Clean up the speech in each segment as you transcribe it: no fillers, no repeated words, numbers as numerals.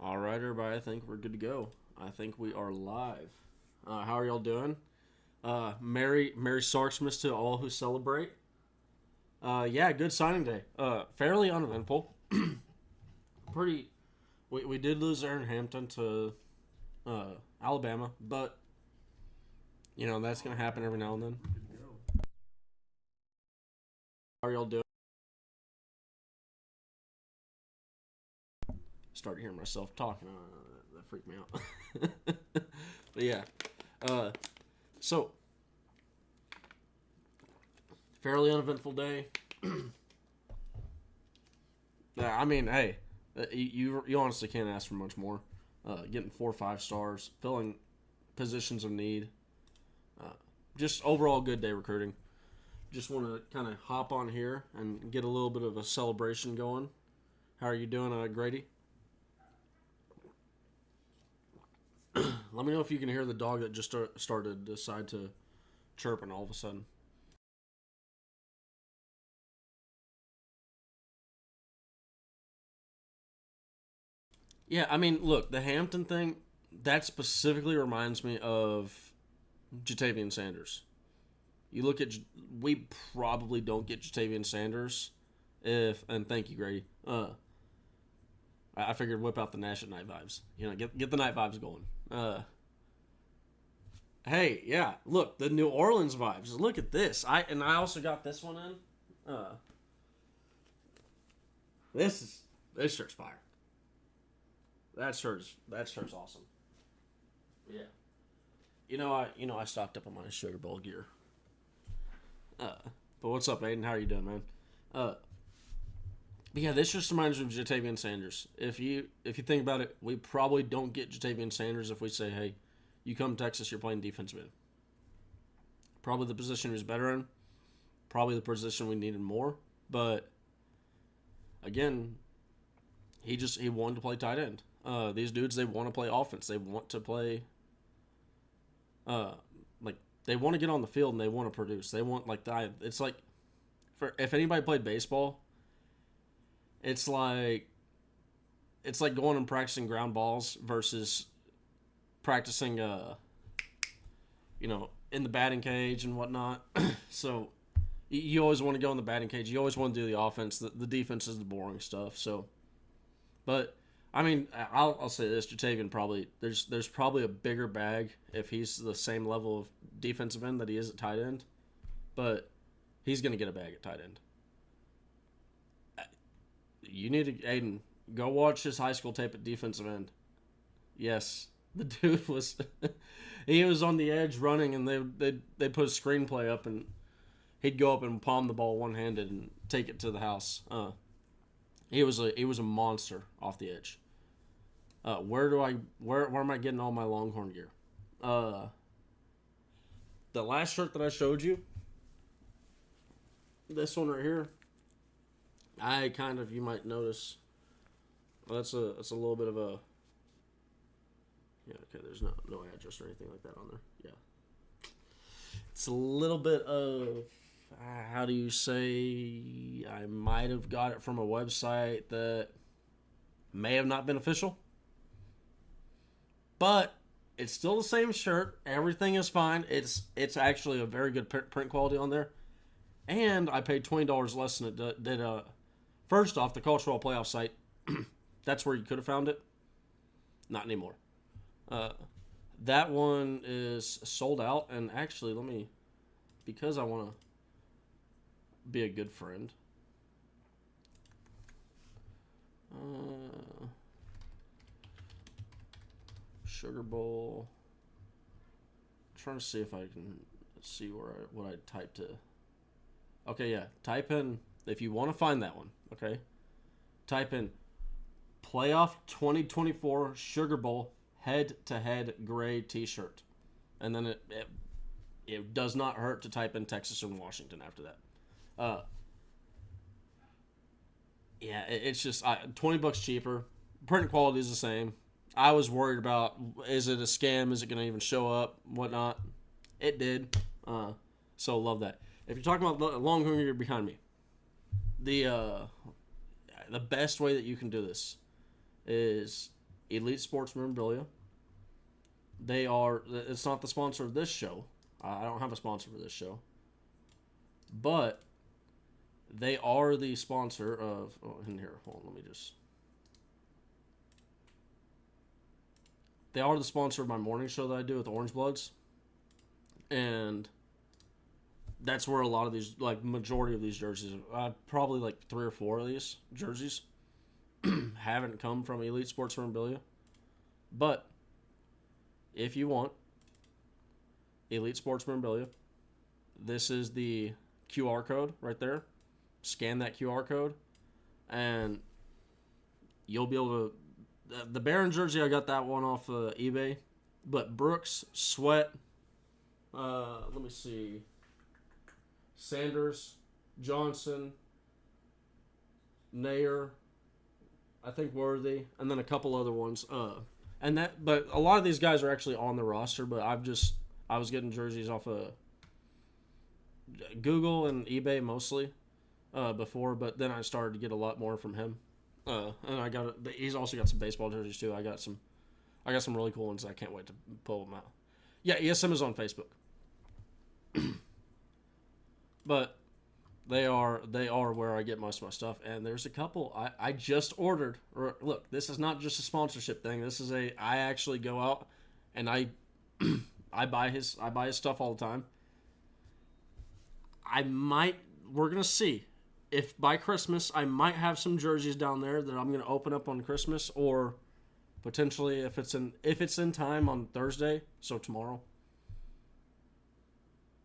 All right, everybody. I think we're good to go. I think we are live. How are y'all doing? Merry Sarksmas to all who celebrate. Yeah, good signing day. Fairly uneventful. Pretty. We did lose Aaron Hampton to Alabama, but that's gonna happen every now and then. How are y'all doing? Start hearing myself talking. That freaked me out. But yeah. Uh, so fairly uneventful day. Yeah, I mean, hey, you honestly can't ask for much more. Getting 4 or 5 stars, filling positions of need, uh, just overall good day recruiting. Just want to kind of hop on here and get a little bit of a celebration going. How are you doing, Grady? Let me know if you can hear the dog that just started decide to chirping all of a sudden. Yeah, I mean, look, the Hampton thing, that specifically reminds me of Jatavian Sanders. You look at, we probably don't get Jatavian Sanders and thank you, Grady. I figured whip out the Nash at Night vibes. Get the night vibes going. Hey, yeah, look, the New Orleans vibes. Look at this. I also got this one in. This shirt's fire. That shirt's awesome. Yeah. I stocked up on my Sugar Bowl gear. Uh, but what's up, Aiden? How are you doing, man? But yeah, this just reminds me of Jatavian Sanders. If you think about it, we probably don't get Jatavian Sanders if we say, hey, you come to Texas, you're playing defensive end. Probably the position he's better in. Probably the position we needed more. But again, he wanted to play tight end. These dudes, they want to play offense. They want to play. Like they want to get on the field and they want to produce. They want like that. It's like, if anybody played baseball, it's like going and practicing ground balls versus practicing, in the batting cage and whatnot. So you always want to go in the batting cage. You always want to do the offense. The defense is the boring stuff. So, but I mean, I'll say this: Jatavian probably there's probably a bigger bag if he's the same level of defensive end that he is at tight end, but he's gonna get a bag at tight end. You need to, Aiden, go watch his high school tape at defensive end. Yes, the dude was he was on the edge running, and they put a screenplay up, and he'd go up and palm the ball one handed and take it to the house. He was a monster off the edge. Where am I getting all my Longhorn gear? The last shirt that I showed you, this one right here, you might notice. Well, that's a little bit of a. Yeah, okay. There's no address or anything like that on there. Yeah, it's a little bit of. How do you say? I might have got it from a website that may have not been official, but it's still the same shirt. Everything is fine. It's actually a very good print quality on there, and I paid $20 less than it did. First off, the Cultural Playoff site, that's where you could have found it. Not anymore. That one is sold out, and actually, because I want to be a good friend. Sugar Bowl. I'm trying to see if I can see what I typed to. Okay, yeah. Type in, if you want to find that one, okay? Type in Playoff 2024 Sugar Bowl head-to-head gray t-shirt. And then it does not hurt to type in Texas and Washington after that. Yeah, it's just $20 cheaper. Print quality is the same. I was worried about, is it a scam? Is it going to even show up? Whatnot. It did. So love that. If you're talking about Longhorn, you're behind me. The best way that you can do this is Elite Sports Memorabilia. They are. It's not the sponsor of this show. I don't have a sponsor for this show. But they are the sponsor of. Oh, in here. Hold on. Let me just. They are the sponsor of my morning show that I do with the Orange Bloods. And that's where a lot of these, like, majority of these jerseys, probably like 3 or 4 of these jerseys haven't come from Elite Sports Memorabilia. But if you want Elite Sports Memorabilia, this is the QR code right there. Scan that QR code, and you'll be able to. The Baron jersey, I got that one off eBay. But Brooks, Sweat, let me see. Sanders, Johnson, Nair, I think Worthy, and then a couple other ones. But a lot of these guys are actually on the roster. But I was getting jerseys off of Google and eBay mostly before, but then I started to get a lot more from him. And he's also got some baseball jerseys too. I got some really cool ones. I can't wait to pull them out. Yeah, ESM is on Facebook. But they are where I get most of my stuff. And there's a couple I just ordered. Look, this is not just a sponsorship thing. This is I actually go out and I buy his stuff all the time. We're gonna see if by Christmas I might have some jerseys down there that I'm gonna open up on Christmas, or potentially if it's in time on Thursday, so tomorrow.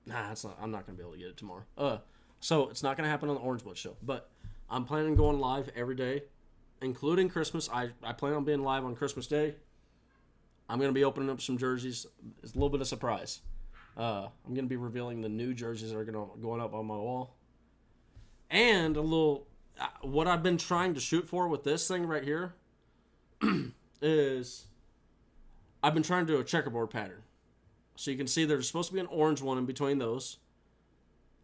Nah, it's not. I'm not gonna be able to get it tomorrow. So it's not gonna happen on the Orange Blood show. But I'm planning on going live every day, including Christmas. I plan on being live on Christmas Day. I'm gonna be opening up some jerseys. It's a little bit of surprise. I'm gonna be revealing the new jerseys that are going up on my wall, and a little what I've been trying to shoot for with this thing right here is I've been trying to do a checkerboard pattern. So you can see there's supposed to be an orange one in between those.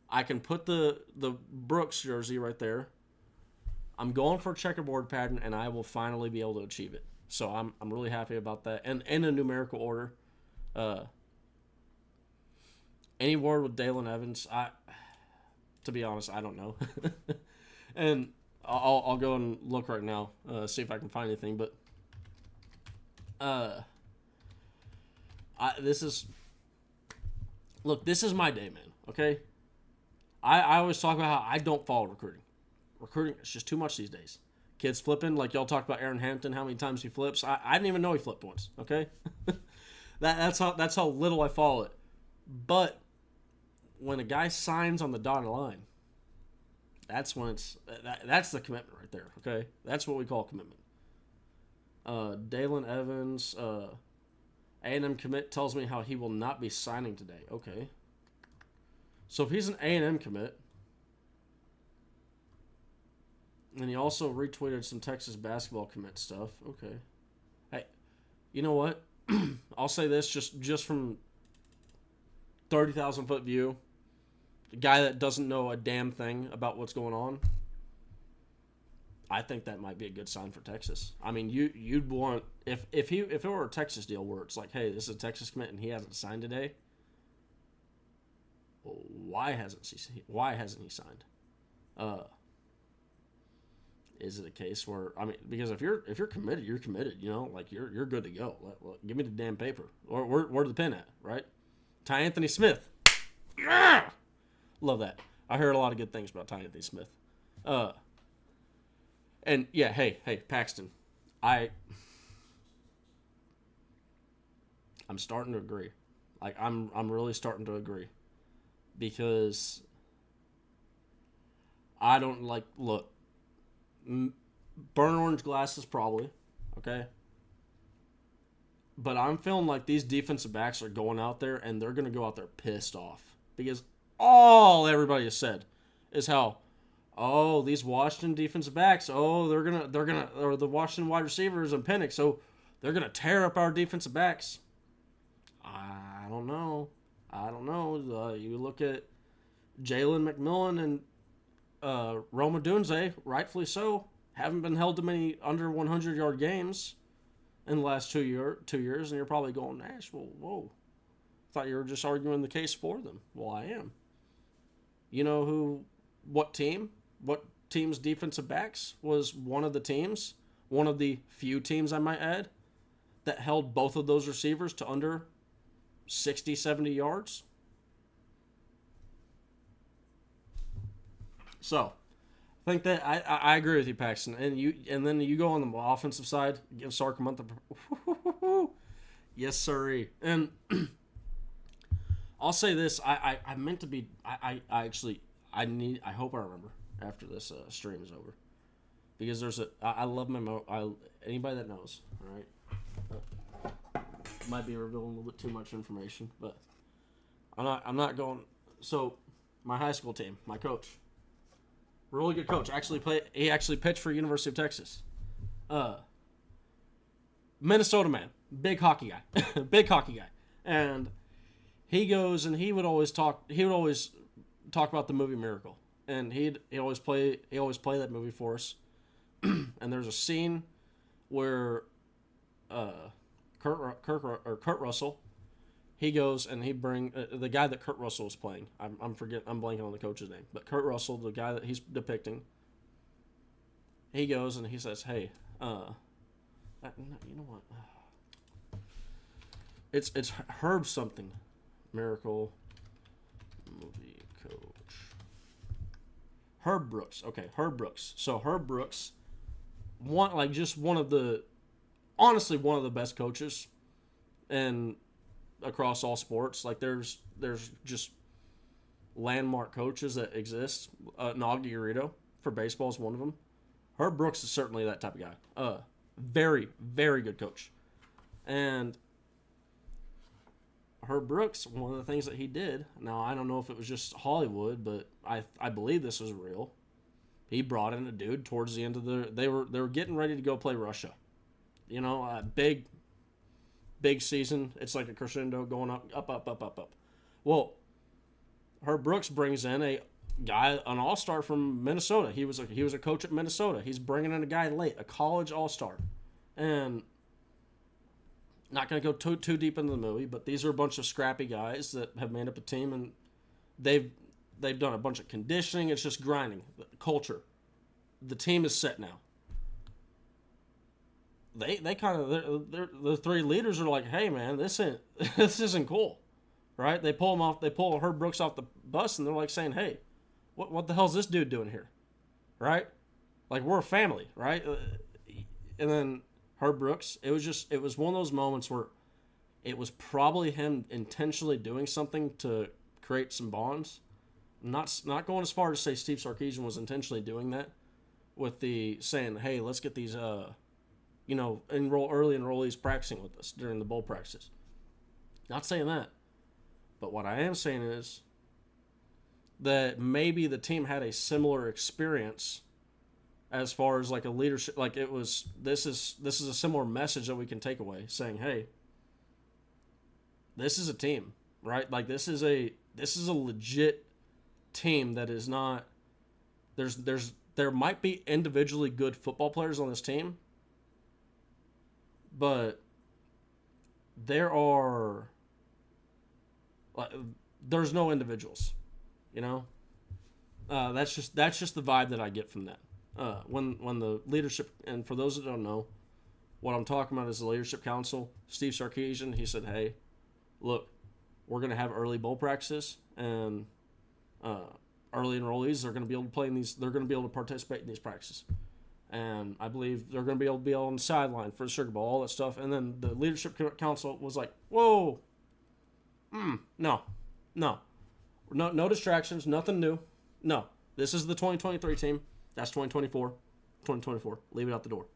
I can put the Brooks jersey right there. I'm going for a checkerboard pattern, and I will finally be able to achieve it. So I'm really happy about that. And in a numerical order. Any word with Dalen Evans? To be honest, I don't know. And I'll go and look right now, see if I can find anything. But this is my day, man. Okay, I always talk about how I don't follow recruiting. Recruiting is just too much these days. Kids flipping, like y'all talked about Aaron Hampton, how many times he flips. I didn't even know he flipped once. Okay, that's how little I follow it. But when a guy signs on the dotted line, that's when that's the commitment right there. Okay, that's what we call commitment. Dalen Evans, A&M commit tells me how he will not be signing today. Okay, so if he's an A&M commit, and he also retweeted some Texas basketball commit stuff. Okay, hey, you know what? I'll say this just from 30,000 foot view. A guy that doesn't know a damn thing about what's going on, I think that might be a good sign for Texas. I mean, you'd want if it were a Texas deal where it's like, hey, this is a Texas commit and he hasn't signed today. Well, why hasn't he signed? Is it a case where, I mean, because if you're committed, you're committed. You know, like you're good to go. Give me the damn paper. Or where's the pen at? Right? Ty Anthony Smith. Yeah! Love that. I heard a lot of good things about Ty Anthony Smith. And yeah, hey, Paxton. I'm starting to agree. Like I'm really starting to agree. Because I don't look, burnt orange glasses probably, okay? But I'm feeling like these defensive backs are going out there and they're going to go out there pissed off. Because all everybody has said is how, oh, these Washington defensive backs, oh, they're gonna, or the Washington wide receivers and Penix, so they're gonna tear up our defensive backs. I don't know. You look at Jalen McMillan and Roma Dunze, rightfully so, haven't been held to many under 100-yard games. in the last 2 years, and you're probably going, Nash, well, whoa. Thought you were just arguing the case for them. Well, I am. You know what team's defensive backs was one of the few teams, I might add, that held both of those receivers to under 60, 70 yards. So, I think that I agree with you, Paxton. And then you go on the offensive side, give Sark a month of yes, sirree. And I'll say this: I meant to be. I hope I remember after this stream is over, because I love my anybody that knows, all right. Might be revealing a little bit too much information, but I'm not going. So my high school team, my coach, really good coach. He actually pitched for University of Texas. Minnesota man, big hockey guy, and he goes and he would always talk about the movie Miracle, and he'd always play that movie for us. And there's a scene where Kurt Russell, he goes and he bring the guy that Kurt Russell was playing. I'm blanking on the coach's name, but Kurt Russell, the guy that he's depicting, he goes and he says, "Hey, you know what? It's Herb something, Miracle movie coach, Herb Brooks. Okay, Herb Brooks. So Herb Brooks, one of the best coaches, and across all sports. Like there's just landmark coaches that exist. Noggy Urito for baseball is one of them. Herb Brooks is certainly that type of guy. Very, very good coach. And Herb Brooks, one of the things that he did, now I don't know if it was just Hollywood, but I believe this was real. He brought in a dude towards the end of they were getting ready to go play Russia. You know, a big season. It's like a crescendo going up. Well, Herb Brooks brings in an all-star from Minnesota. He was a coach at Minnesota. He's bringing in a guy late, a college all-star. And not going to go too deep into the movie, but these are a bunch of scrappy guys that have made up a team, and they've done a bunch of conditioning. It's just grinding. The culture. The team is set now. They kind of the three leaders are like, hey man, this isn't cool, right? They pull Herb Brooks off the bus, and they're like saying, hey, what the hell's this dude doing here, right? Like, we're a family, right? And then Herb Brooks, it was one of those moments where it was probably him intentionally doing something to create some bonds. Not going as far to say Steve Sarkisian was intentionally doing that with the saying, hey, let's get these early enrollees practicing with us during the bowl practices. Not saying that. But what I am saying is that maybe the team had a similar experience as far as like a leadership, like this is a similar message that we can take away, saying, hey, this is a team, right? Like this is a legit team that is not there might be individually good football players on this team, but there's no individuals, you know. That's just the vibe that I get from that. When the leadership, and for those that don't know, what I'm talking about is the leadership council. Steve Sarkisian, he said, hey, look, we're going to have early bowl practices, and early enrollees are going to be able to play in these. They're going to be able to participate in these practices. And I believe they're going to be on the sideline for the Sugar Bowl, all that stuff. And then the leadership council was like, whoa, no distractions, nothing new. No, this is the 2023 team. That's 2024. Leave it out the door.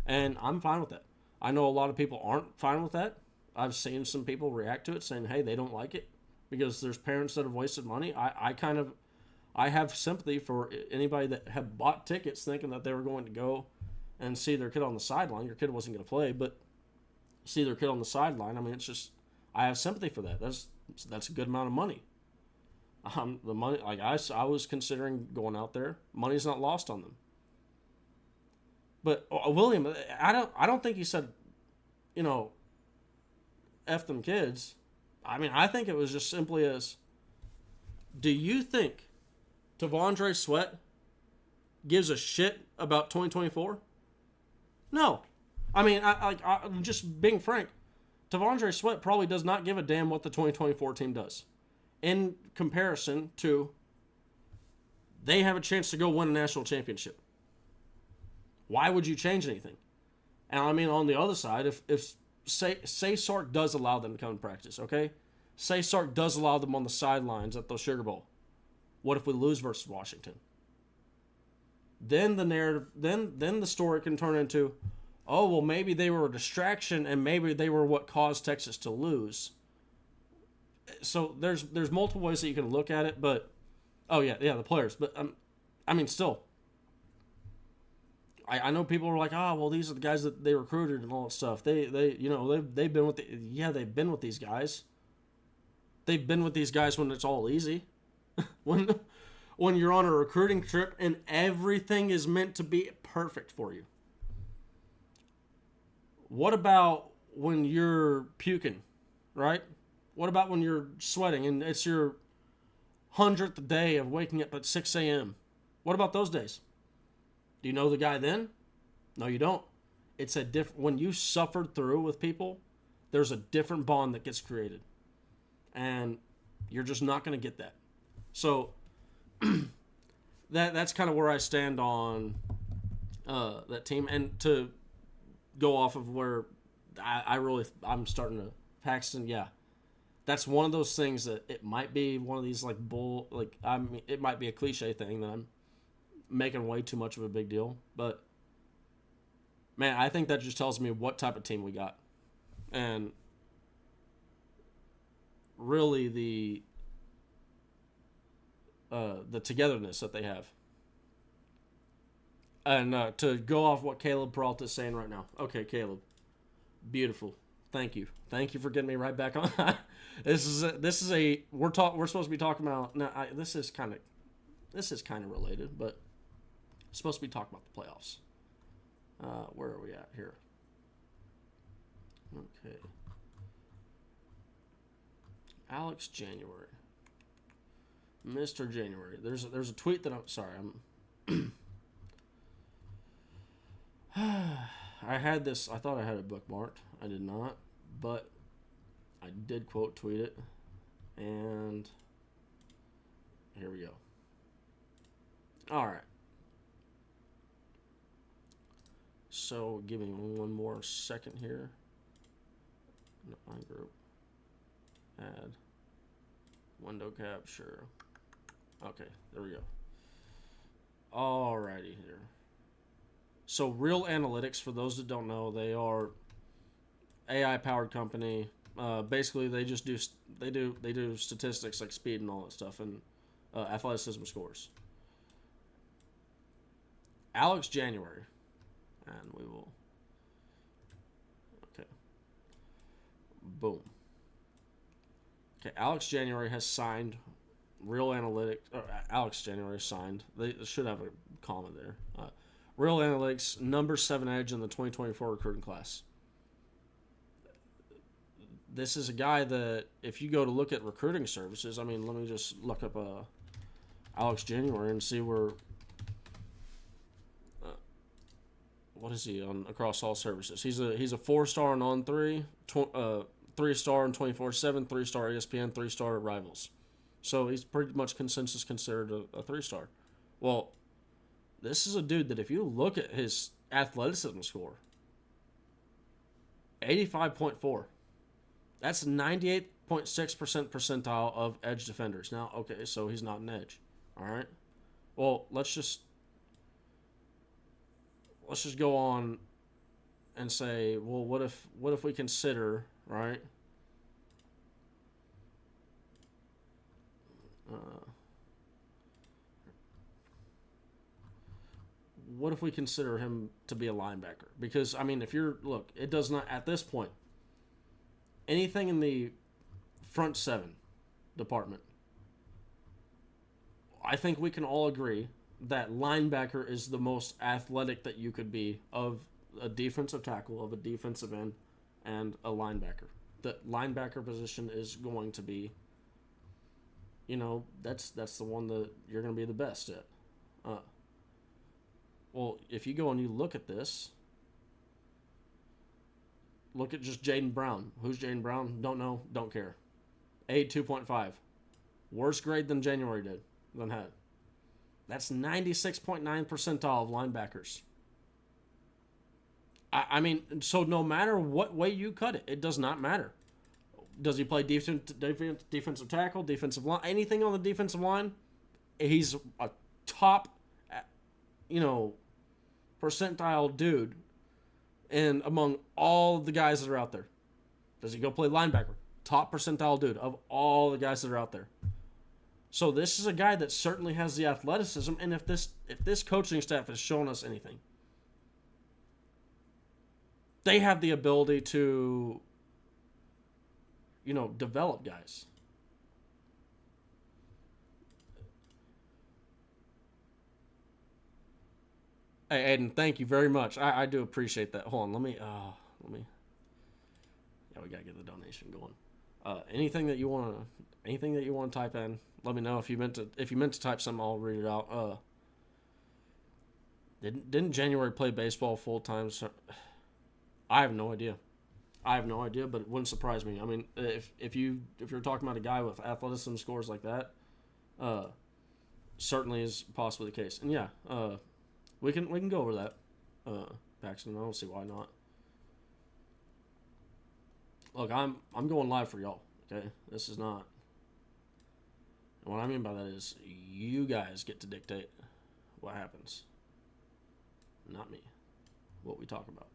And I'm fine with that. I know a lot of people aren't fine with that. I've seen some people react to it saying, hey, they don't like it because there's parents that have wasted money. I have sympathy for anybody that have bought tickets thinking that they were going to go and see their kid on the sideline. Your kid wasn't going to play, but see their kid on the sideline. I mean, it's just, I have sympathy for that. That's a good amount of money. The money, like I was considering going out there. Money's not lost on them. But William, I don't think he said you know, F them kids. I mean, I think it was just simply as, do you think T'Vondre Sweat gives a shit about 2024? No. I mean, I'm just being frank. T'Vondre Sweat probably does not give a damn what the 2024 team does. In comparison to, they have a chance to go win a national championship. Why would you change anything? And I mean, on the other side, if say Sark does allow them to come to practice, okay? Say Sark does allow them on the sidelines at the Sugar Bowl. What if we lose versus Washington? Then the narrative, then the story can turn into, oh, well, maybe they were a distraction and maybe they were what caused Texas to lose. So there's multiple ways that you can look at it, but the players. But I mean, still, I know people are like, well, these are the guys that they recruited and all that stuff. They've been with they've been with these guys. They've been with these guys when it's all easy, when you're on a recruiting trip and everything is meant to be perfect for you. What about when you're puking, right? What about when you're sweating and it's your 100th day of waking up at 6 a.m.? What about those days? Do you know the guy then? No, you don't. It's a different. When you suffered through with people, there's a different bond that gets created, and you're just not going to get that. So that's kind of where I stand on that team, and to go off of where I'm starting to Paxton. Yeah, that's one of those things that it might be one of these it might be a cliche thing that I'm making way too much of a big deal, but man, I think that just tells me what type of team we got, and really the togetherness that they have. And to go off what Caleb Peralta is saying right now. Okay, Caleb, beautiful. Thank you for getting me right back on. This is we're supposed to be talking about. Now, this is kind of related, but supposed to be talking about the playoffs. Where are we at here? Okay. Alex January. Mr. January. There's a tweet that I'm I had this. I thought I had it bookmarked. I did not, but I did quote tweet it, and here we go. All right. So give me one more second here. My group. Add. Window capture. Okay, there we go. Alrighty here. So Real Analytics, for those that don't know, they are AI powered company. Basically, they just do statistics like speed and all that stuff and athleticism scores. Alex January, and we will. Okay. Boom. Okay, Alex January has signed. Real Analytics. Alex January signed. They should have a comma there. Real Analytics, number 7 edge in the 2024 recruiting class. This is a guy that, if you go to look at recruiting services, I mean, let me just look up Alex January and see where. What is he on across all services? He's a 4-star and on 3, 3-star and 24/7, 3-star ESPN, 3-star Rivals. So he's pretty much consensus considered a 3-star. Well, this is a dude that if you look at his athleticism score, 85.4. That's 98.6% percentile of edge defenders. Now, okay, so he's not an edge. All right. Well, let's just go on and say, well, what if we consider, right? What if we consider him to be a linebacker? Because, I mean, it does not, at this point, anything in the front 7 department, I think we can all agree that linebacker is the most athletic that you could be of a defensive tackle, of a defensive end, and a linebacker. The linebacker position is going to be, that's the one that you're going to be the best at. Well, if you go and you look at this, look at just Jaden Brown. Who's Jaden Brown? Don't know. Don't care. A 2.5. Worse grade than January did. Than had. That's 96.9 percentile of linebackers. I mean, so no matter what way you cut it, it does not matter. Does he play defensive tackle, defensive line, anything on the defensive line? He's a top, percentile dude, and among all the guys that are out there. Does he go play linebacker? Top percentile dude of all the guys that are out there. So this is a guy that certainly has the athleticism, and if this coaching staff has shown us anything, they have the ability to, develop guys. Hey, Aiden, thank you very much. I do appreciate that. Hold on, let me. Yeah, we gotta get the donation going. Anything that you want to type in, let me know. If you meant to type something, I'll read it out. Didn't January play baseball full time? So, I have no idea. But it wouldn't surprise me. I mean, if you're talking about a guy with athleticism scores like that, certainly is possibly the case. And yeah, we can go over that, Paxton. I don't see why not. Look, I'm going live for y'all. Okay, this is not. And what I mean by that is you guys get to dictate what happens, not me. What we talk about.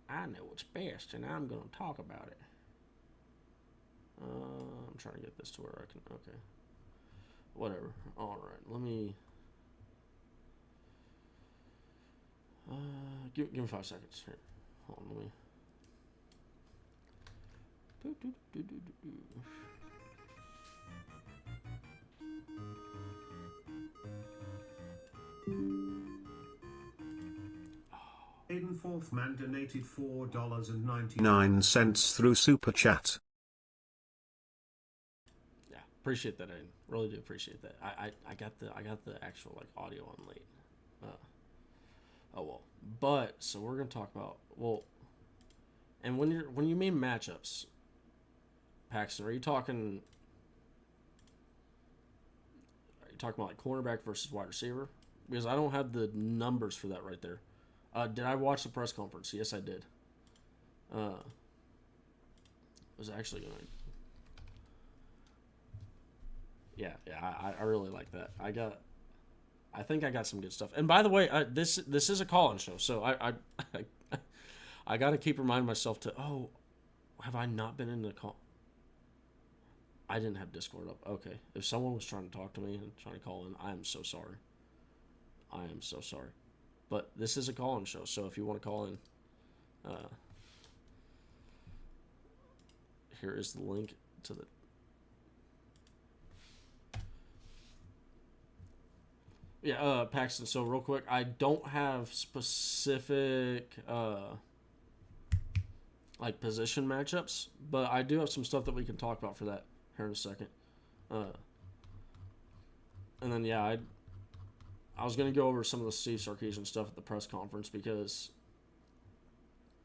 I know what's best, and I'm going to talk about it. I'm trying to get this to where I can. Okay. Whatever. All right. Let me. Give me 5 seconds here. Hold on. Let me. Aiden Fourthman donated $4.99 through Super Chat. Yeah, appreciate that, Aiden. Really do appreciate that. I got the actual audio on late. Oh well. But so we're gonna talk about and when you mean matchups, Paxton, are you talking about cornerback versus wide receiver? Because I don't have the numbers for that right there. Did I watch the press conference? Yes, I did. Was actually going to... Yeah, I really like that. I think I got some good stuff. And by the way, this is a call-in show, so I got to keep reminding myself have I not been in the call? I didn't have Discord up. Okay. If someone was trying to talk to me and trying to call in, I am so sorry. But this is a call-in show, so if you want to call in, here is the link to the... Yeah, Paxton, so real quick, I don't have specific, position matchups, but I do have some stuff that we can talk about for that here in a second. And then, yeah, I was going to go over some of the Steve Sarkisian stuff at the press conference because,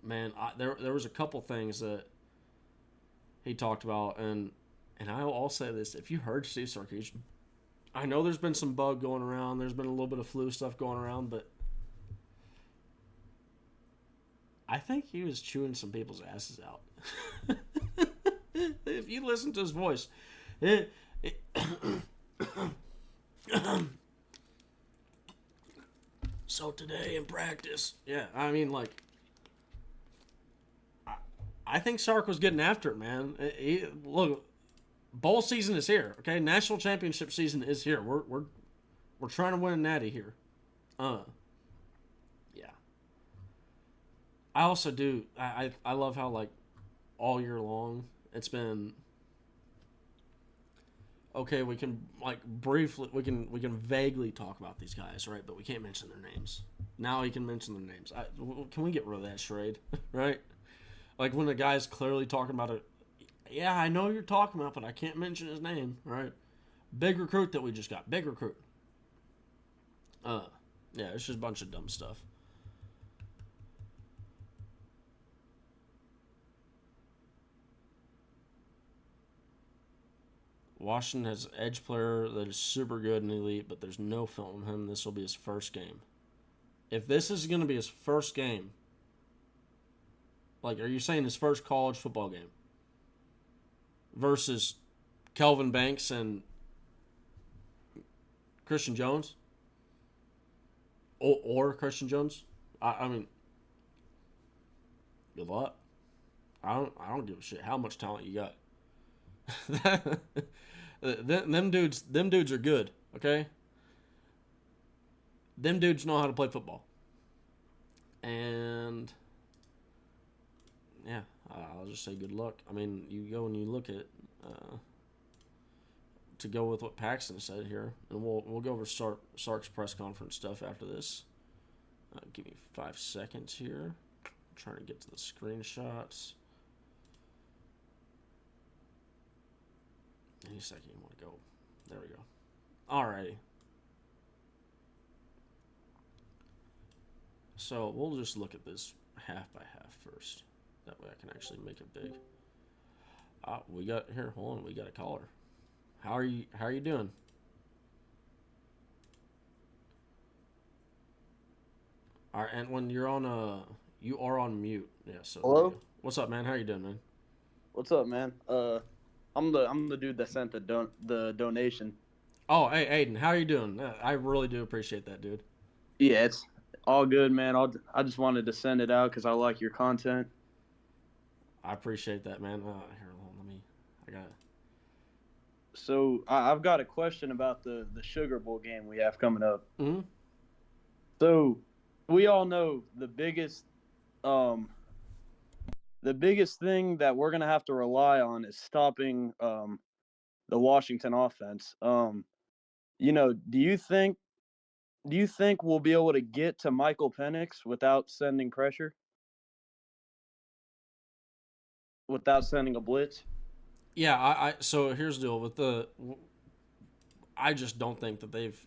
man, there was a couple things that he talked about, and I'll say this. If you heard Steve Sarkisian, I know there's been some bug going around. There's been a little bit of flu stuff going around, but I think he was chewing some people's asses out. If you listen to his voice, so today in practice, yeah, I mean, I think Sark was getting after it, man. Look, bowl season is here, okay? National championship season is here. We're trying to win a natty here. Yeah. I also do. I love how all year long it's been okay, we can like briefly, we can vaguely talk about these guys, right? But we can't mention their names. Now he can mention their names. Can we get rid of that charade, right? Like when the guy's clearly talking about it. Yeah, I know you're talking about, but I can't mention his name, right? Big recruit that we just got. Big recruit. Uh, yeah, it's just a bunch of dumb stuff. Washington has an edge player that is super good and elite, but there's no film on him. This will be his first game. If this is going to be his first game, like, are you saying his first college football game versus Kelvin Banks and Christian Jones? Or Christian Jones? I mean, good luck. I don't give a shit how much talent you got. Them dudes are good. Okay, them dudes know how to play football, and yeah, I'll just say good luck. I mean, you go and you look at to go with what Paxton said here, and we'll go over Sark's press conference stuff after this. Give me 5 seconds here. I'm trying to get to the screenshots. Any second you want to go. There we go. Alrighty. So we'll just look at this half by half first. That way I can actually make it big. We got here. Hold on. We got a caller. How are you? How are you doing? All right. And when you're on you are on mute. Yeah. So there you Hello? go. What's up, man? How you doing, man? What's up, man? I'm the dude that sent the donation. Oh, hey, Aiden. How are you doing? I really do appreciate that, dude. Yeah, it's all good, man. I just wanted to send it out because I like your content. I appreciate that, man. Here, hold on. Let me. I got. So I've got a question about the Sugar Bowl game we have coming up. Mm-hmm. So we all know the biggest thing that we're gonna have to rely on is stopping the Washington offense. Do you think we'll be able to get to Michael Penix without sending pressure? Without sending a blitz? Yeah. So here's the deal with the. I just don't think that they've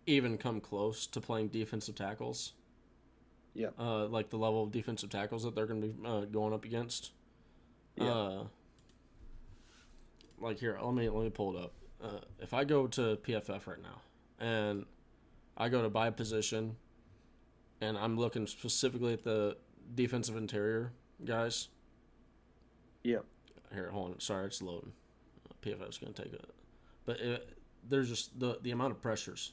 even come close to playing defensive tackles. Yeah. Like the level of defensive tackles that they're going to be going up against. Yeah. Like here, let me pull it up. If I go to PFF right now and I go to buy position, and I'm looking specifically at the defensive interior guys. Yeah. Here, hold on. Sorry, it's loading. PFF's going to take it, but there's just the amount of pressures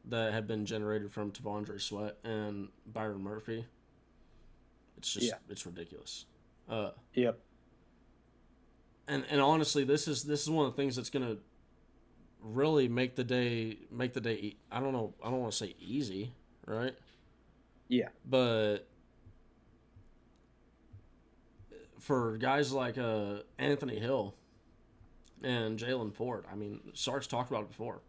that have been generated from Tavondre Sweat and Byron Murphy. It's just it's ridiculous. Yep. And honestly, this is one of the things that's gonna really make the day I don't know, I don't want to say easy, right? Yeah. But for guys like Anthony Hill and Jalen Ford, I mean, Sark's talked about it before.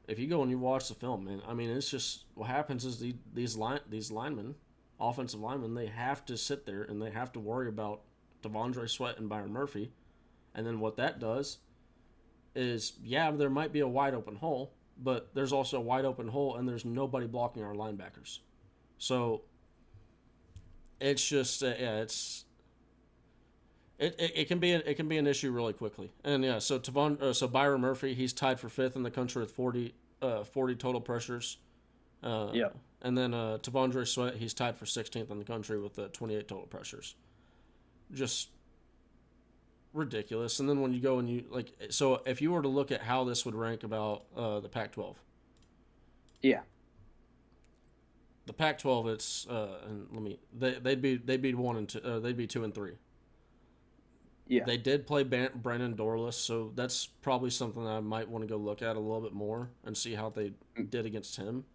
If you go and you watch the film, man, I mean, it's just what happens is these linemen, offensive linemen, they have to sit there and they have to worry about Tavondre Sweat and Byron Murphy, and then what that does is, yeah, there might be a wide open hole, but there's also a wide open hole, and there's nobody blocking our linebackers. So it's just it can be an issue really quickly. And yeah, so Byron Murphy, he's tied for 5th in the country with 40 total pressures. Yeah. And then Tavondre Sweat, he's tied for 16th in the country with 28 total pressures. Just ridiculous. And then when you go and you so if you were to look at how this would rank about the Pac-12. Yeah. The Pac-12, it's and they'd be 1 and 2. They'd be 2 and 3. Yeah. They did play Brandon Dorless, so that's probably something that I might want to go look at a little bit more and see how they did against him.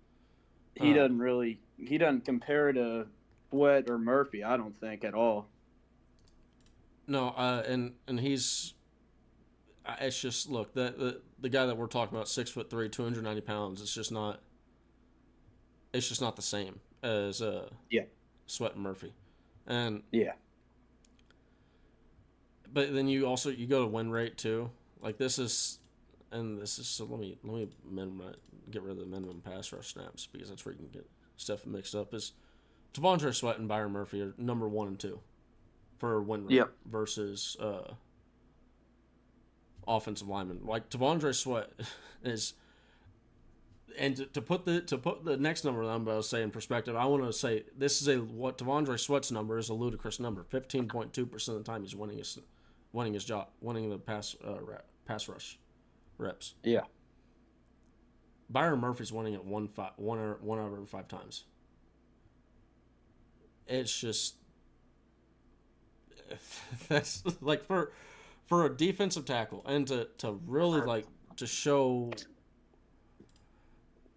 He doesn't compare to Sweat or Murphy, I don't think, at all. No, and he's it's just look the guy that we're talking about, 6'3", 290 pounds. It's just not the same as Yeah. Sweat and Murphy, and Yeah. but then you go to win rate too. Like this is so let me get rid of the minimum pass rush snaps because that's where you can get stuff mixed up. Is T'Vondre Sweat and Byron Murphy are number 1 and 2 for win rate versus offensive lineman. Like T'Vondre Sweat is, and to put the next number that I'm about to say in perspective, I want to say this is what T'Vondre Sweat's number is a ludicrous number. 15.2% of the time he's winning his job, winning the pass rush reps. Yeah. Byron Murphy's winning it one out of every 5 times. It's just that's like for a defensive tackle and to really like to show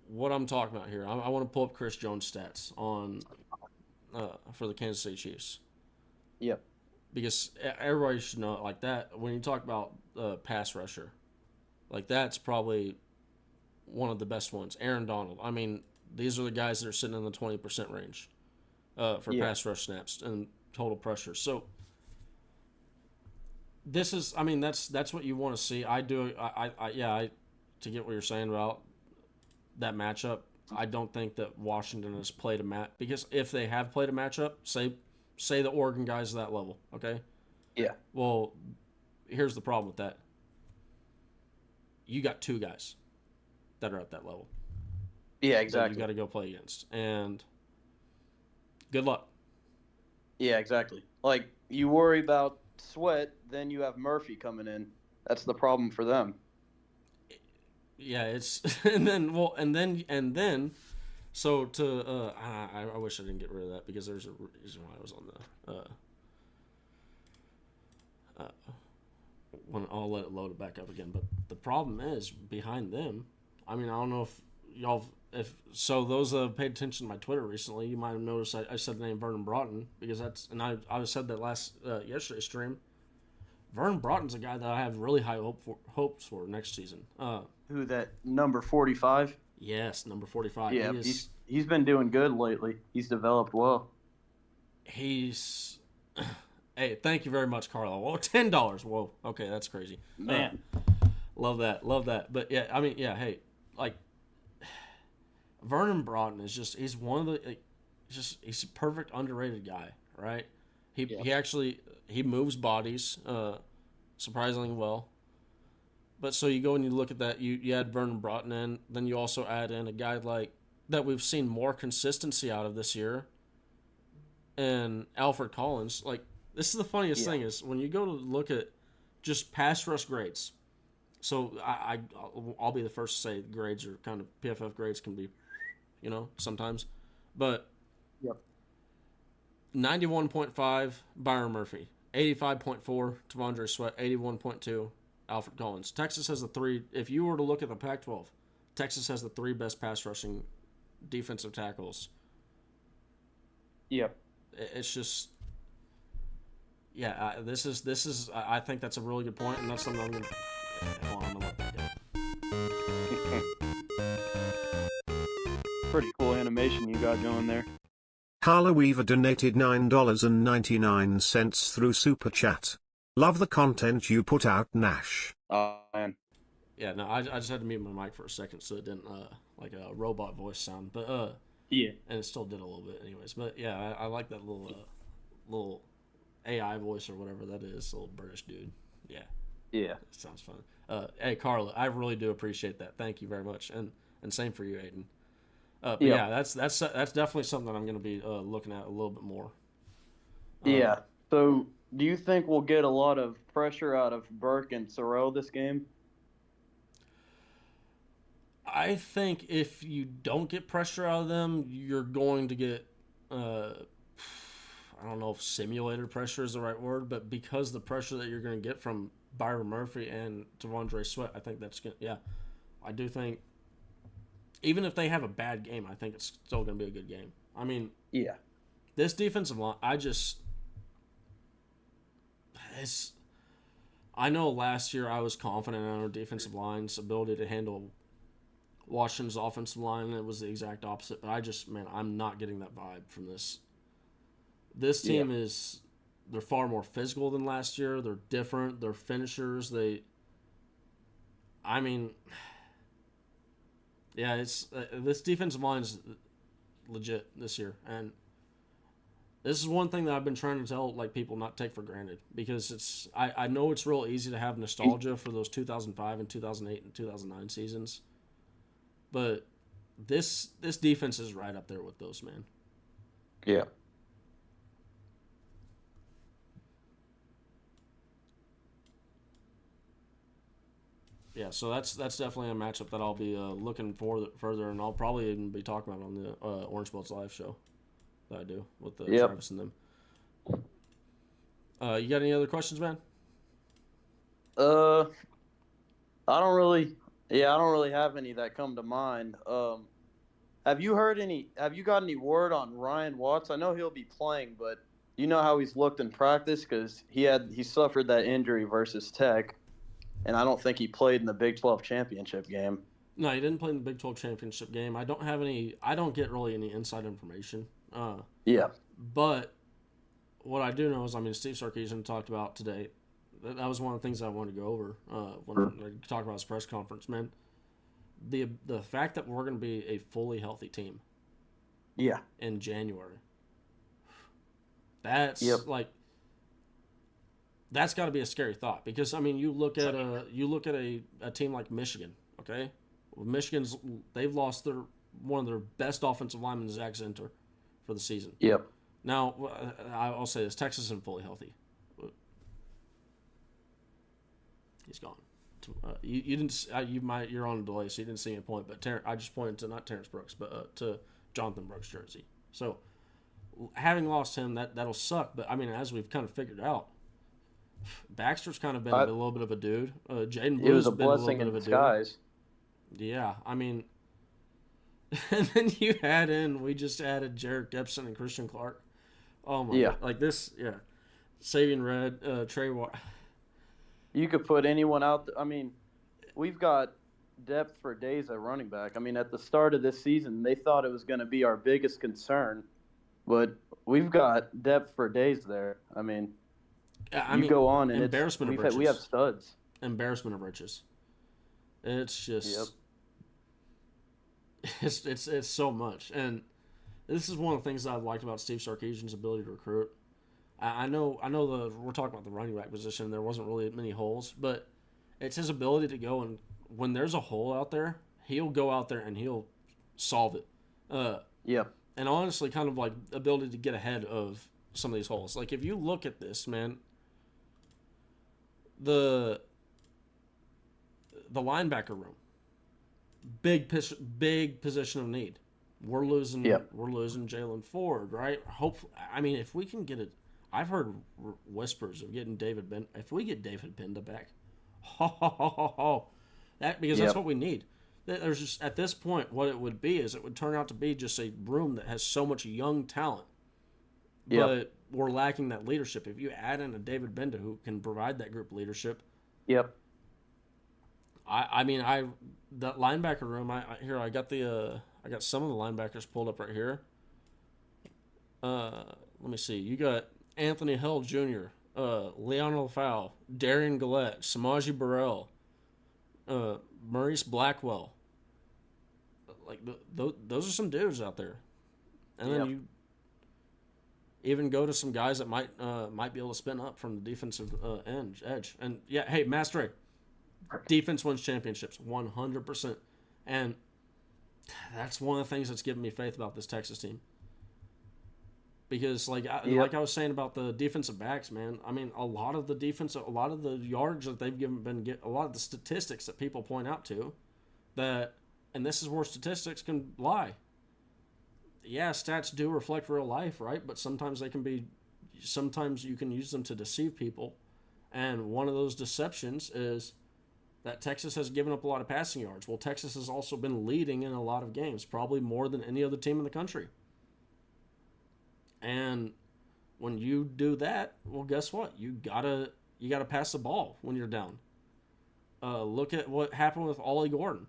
what I'm talking about here. I want to pull up Chris Jones' stats on for the Kansas City Chiefs. Yep. Because everybody should know it like that. When you talk about pass rusher, like that's probably one of the best ones. Aaron Donald. I mean, these are the guys that are sitting in the 20% range for pass rush snaps and total pressure. So this is, I mean, that's what you want to see. I to get what you're saying about that matchup. I don't think that Washington has played a match because if they have played a matchup, say the Oregon guys at that level, okay? Yeah. Well, here's the problem with that. You got 2 guys that are at that level. Yeah, exactly. That you got to go play against, and good luck. Yeah, exactly. Like you worry about Sweat, then you have Murphy coming in. That's the problem for them. Yeah, it's and then so to I wish I didn't get rid of that because there's a reason why I was on the when I'll let it load it back up again. But the problem is behind them. I mean, I don't know if y'all those that have paid attention to my Twitter recently, you might have noticed I said the name Vernon Broughton because I said that yesterday's stream. Vernon Broughton's a guy that I have really high hopes for next season. Who that number 45? Yes, number 45. Yeah, he's been doing good lately. He's developed well. He's hey, thank you very much, Carlo. Whoa, $10. Whoa, okay, that's crazy. Man, love that. But yeah, I mean, yeah, hey, like Vernon Broughton is he's one of the he's a perfect underrated guy, right? He actually moves bodies surprisingly well. But so you go and you look at that, you add Vernon Broughton in, then you also add in a guy like that we've seen more consistency out of this year, and Alfred Collins. Like this is the funniest thing is when you go to look at just pass rush grades. So I'll be the first to say grades are kind of PFF grades can be, sometimes, but 91.5 Byron Murphy, 85.4 T'Vondre Sweat, 81.2 Alfred Collins. Texas has the 3. If you were to look at the Pac-12, Texas has the 3 best pass rushing defensive tackles. Yep. It's just, this is. I think that's a really good point, and that's something I'm gonna. Hold on, I'm gonna let that go. Pretty cool animation you got going there. Carla Weaver donated $9.99 through Super Chat. Love the content you put out, Nash. Man. Yeah, no, I just had to mute my mic for a second so it didn't like a robot voice sound, but yeah, and it still did a little bit, anyways. But yeah, I like that little AI voice or whatever that is, little British dude. Yeah, it sounds fun. Hey, Carla, I really do appreciate that. Thank you very much, and same for you, Aiden. But yeah, that's definitely something I'm going to be looking at a little bit more. Yeah. So, do you think we'll get a lot of pressure out of Burke and Sorrell this game? I think if you don't get pressure out of them, you're going to get, I don't know if simulated pressure is the right word, but because the pressure that you're going to get from Byron Murphy and T'Vondre Sweat, I think that's going to, I do think, even if they have a bad game, I think it's still going to be a good game. I mean, this defensive line, I know last year I was confident in our defensive line's ability to handle Washington's offensive line, and it was the exact opposite. But man, I'm not getting that vibe from this. This team is, they're far more physical than last year. They're different. They're finishers. I mean, yeah, it's this defensive line is legit this year, and this is one thing that I've been trying to tell people not take for granted, because I know it's real easy to have nostalgia for those 2005 and 2008 and 2009 seasons, but this defense is right up there with those, man. Yeah. Yeah, so that's definitely a matchup that I'll be looking for further, and I'll probably even be talking about on the Orange Belts live show that I do with Travis and them. You got any other questions, man? I don't really have any that come to mind. Have you got any word on Ryan Watts? I know he'll be playing, but you know how he's looked in practice, because he suffered that injury versus Tech, and I don't think he played in the Big 12 championship game. No, he didn't play in the Big 12 championship game. I don't get really any inside information. Yeah. But what I do know is, Steve Sarkisian talked about today. That was one of the things I wanted to go over when I talked about his press conference, man. The fact that we're going to be a fully healthy team. Yeah. In January. That's that's got to be a scary thought, because you look at a team like Michigan, okay? Well, they've lost one of their best offensive linemen, Zach Zinter, for the season. Yep. Now, I'll say this: Texas isn't fully healthy. He's gone. You didn't. You're on a delay, so you didn't see any point. But I just pointed to not Terrence Brooks, but to Jonathan Brooks' jersey. So, having lost him, that'll suck. But as we've kind of figured out, Baxter's kind of been a little bit of a dude. Jaden Blue's been a little bit of a disguise. Dude. Yeah, and then we just added Jared Gibson and Christian Clark. Oh my! Yeah. Like this, yeah. Savion Red, Trey Watt. You could put anyone out. We've got depth for days at running back. At the start of this season, they thought it was going to be our biggest concern, but we've got depth for days there. You go on and we have studs. Embarrassment of riches. It's just, it's so much, and this is one of the things that I've liked about Steve Sarkisian's ability to recruit. I know we're talking about the running back position. There wasn't really many holes, but it's his ability to go, and when there's a hole out there, he'll go out there and he'll solve it. And honestly, kind of like ability to get ahead of some of these holes. Like if you look at this, man, the linebacker room, big position of need. We're losing Jalen Ford, right? Hopefully, if we can get it. I've heard whispers of getting David Benda. If we get David Benda back, that's what we need. There's just, at this point, what it would be is it would turn out to be just a room that has so much young talent, but we're lacking that leadership. If you add in a David Benda who can provide that group leadership, that linebacker room. I got some of the linebackers pulled up right here. Let me see. You got Anthony Hill Jr., Leon Lafau, Darian Gillette, Samaji Burrell, Maurice Blackwell. Those are some dudes out there. And then you even go to some guys that might be able to spin up from the defensive edge. And hey, Master A, defense wins championships 100%. And that's one of the things that's given me faith about this Texas team. Because like I was saying about the defensive backs, man, a lot of the yards that they've a lot of the statistics that people point out to, and this is where statistics can lie. Yeah, stats do reflect real life, right? But sometimes you can use them to deceive people. And one of those deceptions is that Texas has given up a lot of passing yards. Well, Texas has also been leading in a lot of games, probably more than any other team in the country. And when you do that, well, guess what? You gotta you got to pass the ball when you're down. Look at what happened with Ollie Gordon.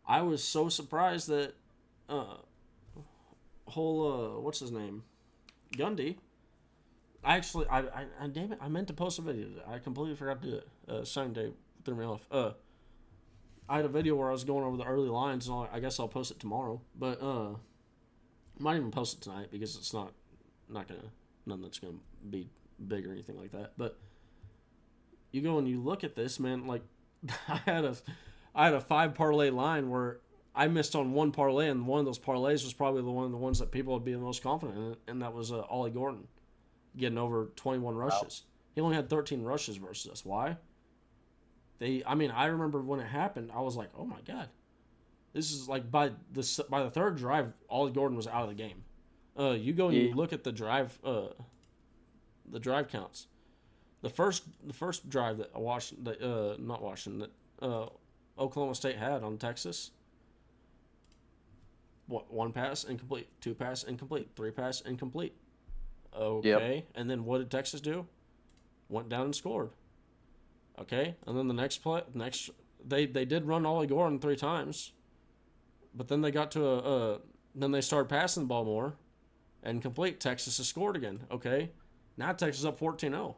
I was so surprised that uh, what's his name, Gundy. Damn it, I meant to post a video. I completely forgot to do it. Sunday threw me off. I had a video where I was going over the early lines, and I guess I'll post it tomorrow. But I might even post it tonight because it's not nothing that's gonna be big or anything like that. But you go and you look at this, man. Like I had a 5 parlay line where I missed on one parlay, and one of those parlays was probably one of the ones that people would be the most confident in, and that was Ollie Gordon getting over 21 rushes. Wow. He only had 13 rushes versus us. Why? I remember when it happened, I was like, oh my god, this is like by the third drive, Ollie Gordon was out of the game. You go and you look at the drive counts. The first drive that Oklahoma State had on Texas. One pass incomplete, 2 pass incomplete, 3 pass incomplete. Okay, yep. And then what did Texas do? Went down and scored. Okay, and then the next play, they did run Ollie Gordon 3 times, but then they got to then they started passing the ball more, and complete. Texas has scored again. Okay, now Texas up 14-0,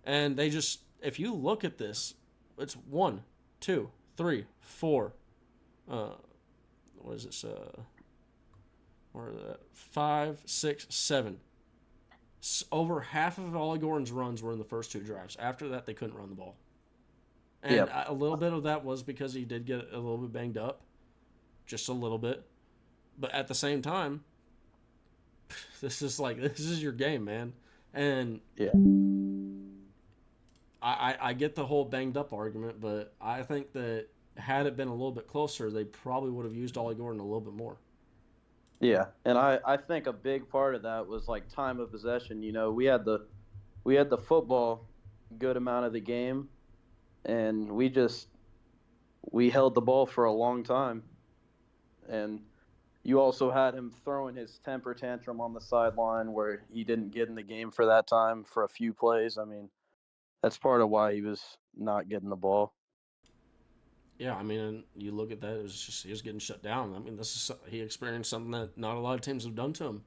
and they just, if you look at this, it's 1, 2, 3, 4. What is this? Where is that? 5, 6, 7. Over half of Ollie Gordon's runs were in the first 2 drives. After that, they couldn't run the ball. And a little bit of that was because he did get a little bit banged up. Just a little bit. But at the same time, this is your game, man. And I get the whole banged up argument, but I think that had it been a little bit closer, they probably would have used Ollie Gordon a little bit more. Yeah, and I think a big part of that was like time of possession. You know, we had the football good amount of the game, and we held the ball for a long time. And you also had him throwing his temper tantrum on the sideline where he didn't get in the game for that time for a few plays. I mean, that's part of why he was not getting the ball. Yeah, I mean, and you look at that, it was just he was getting shut down. I mean, he experienced something that not a lot of teams have done to him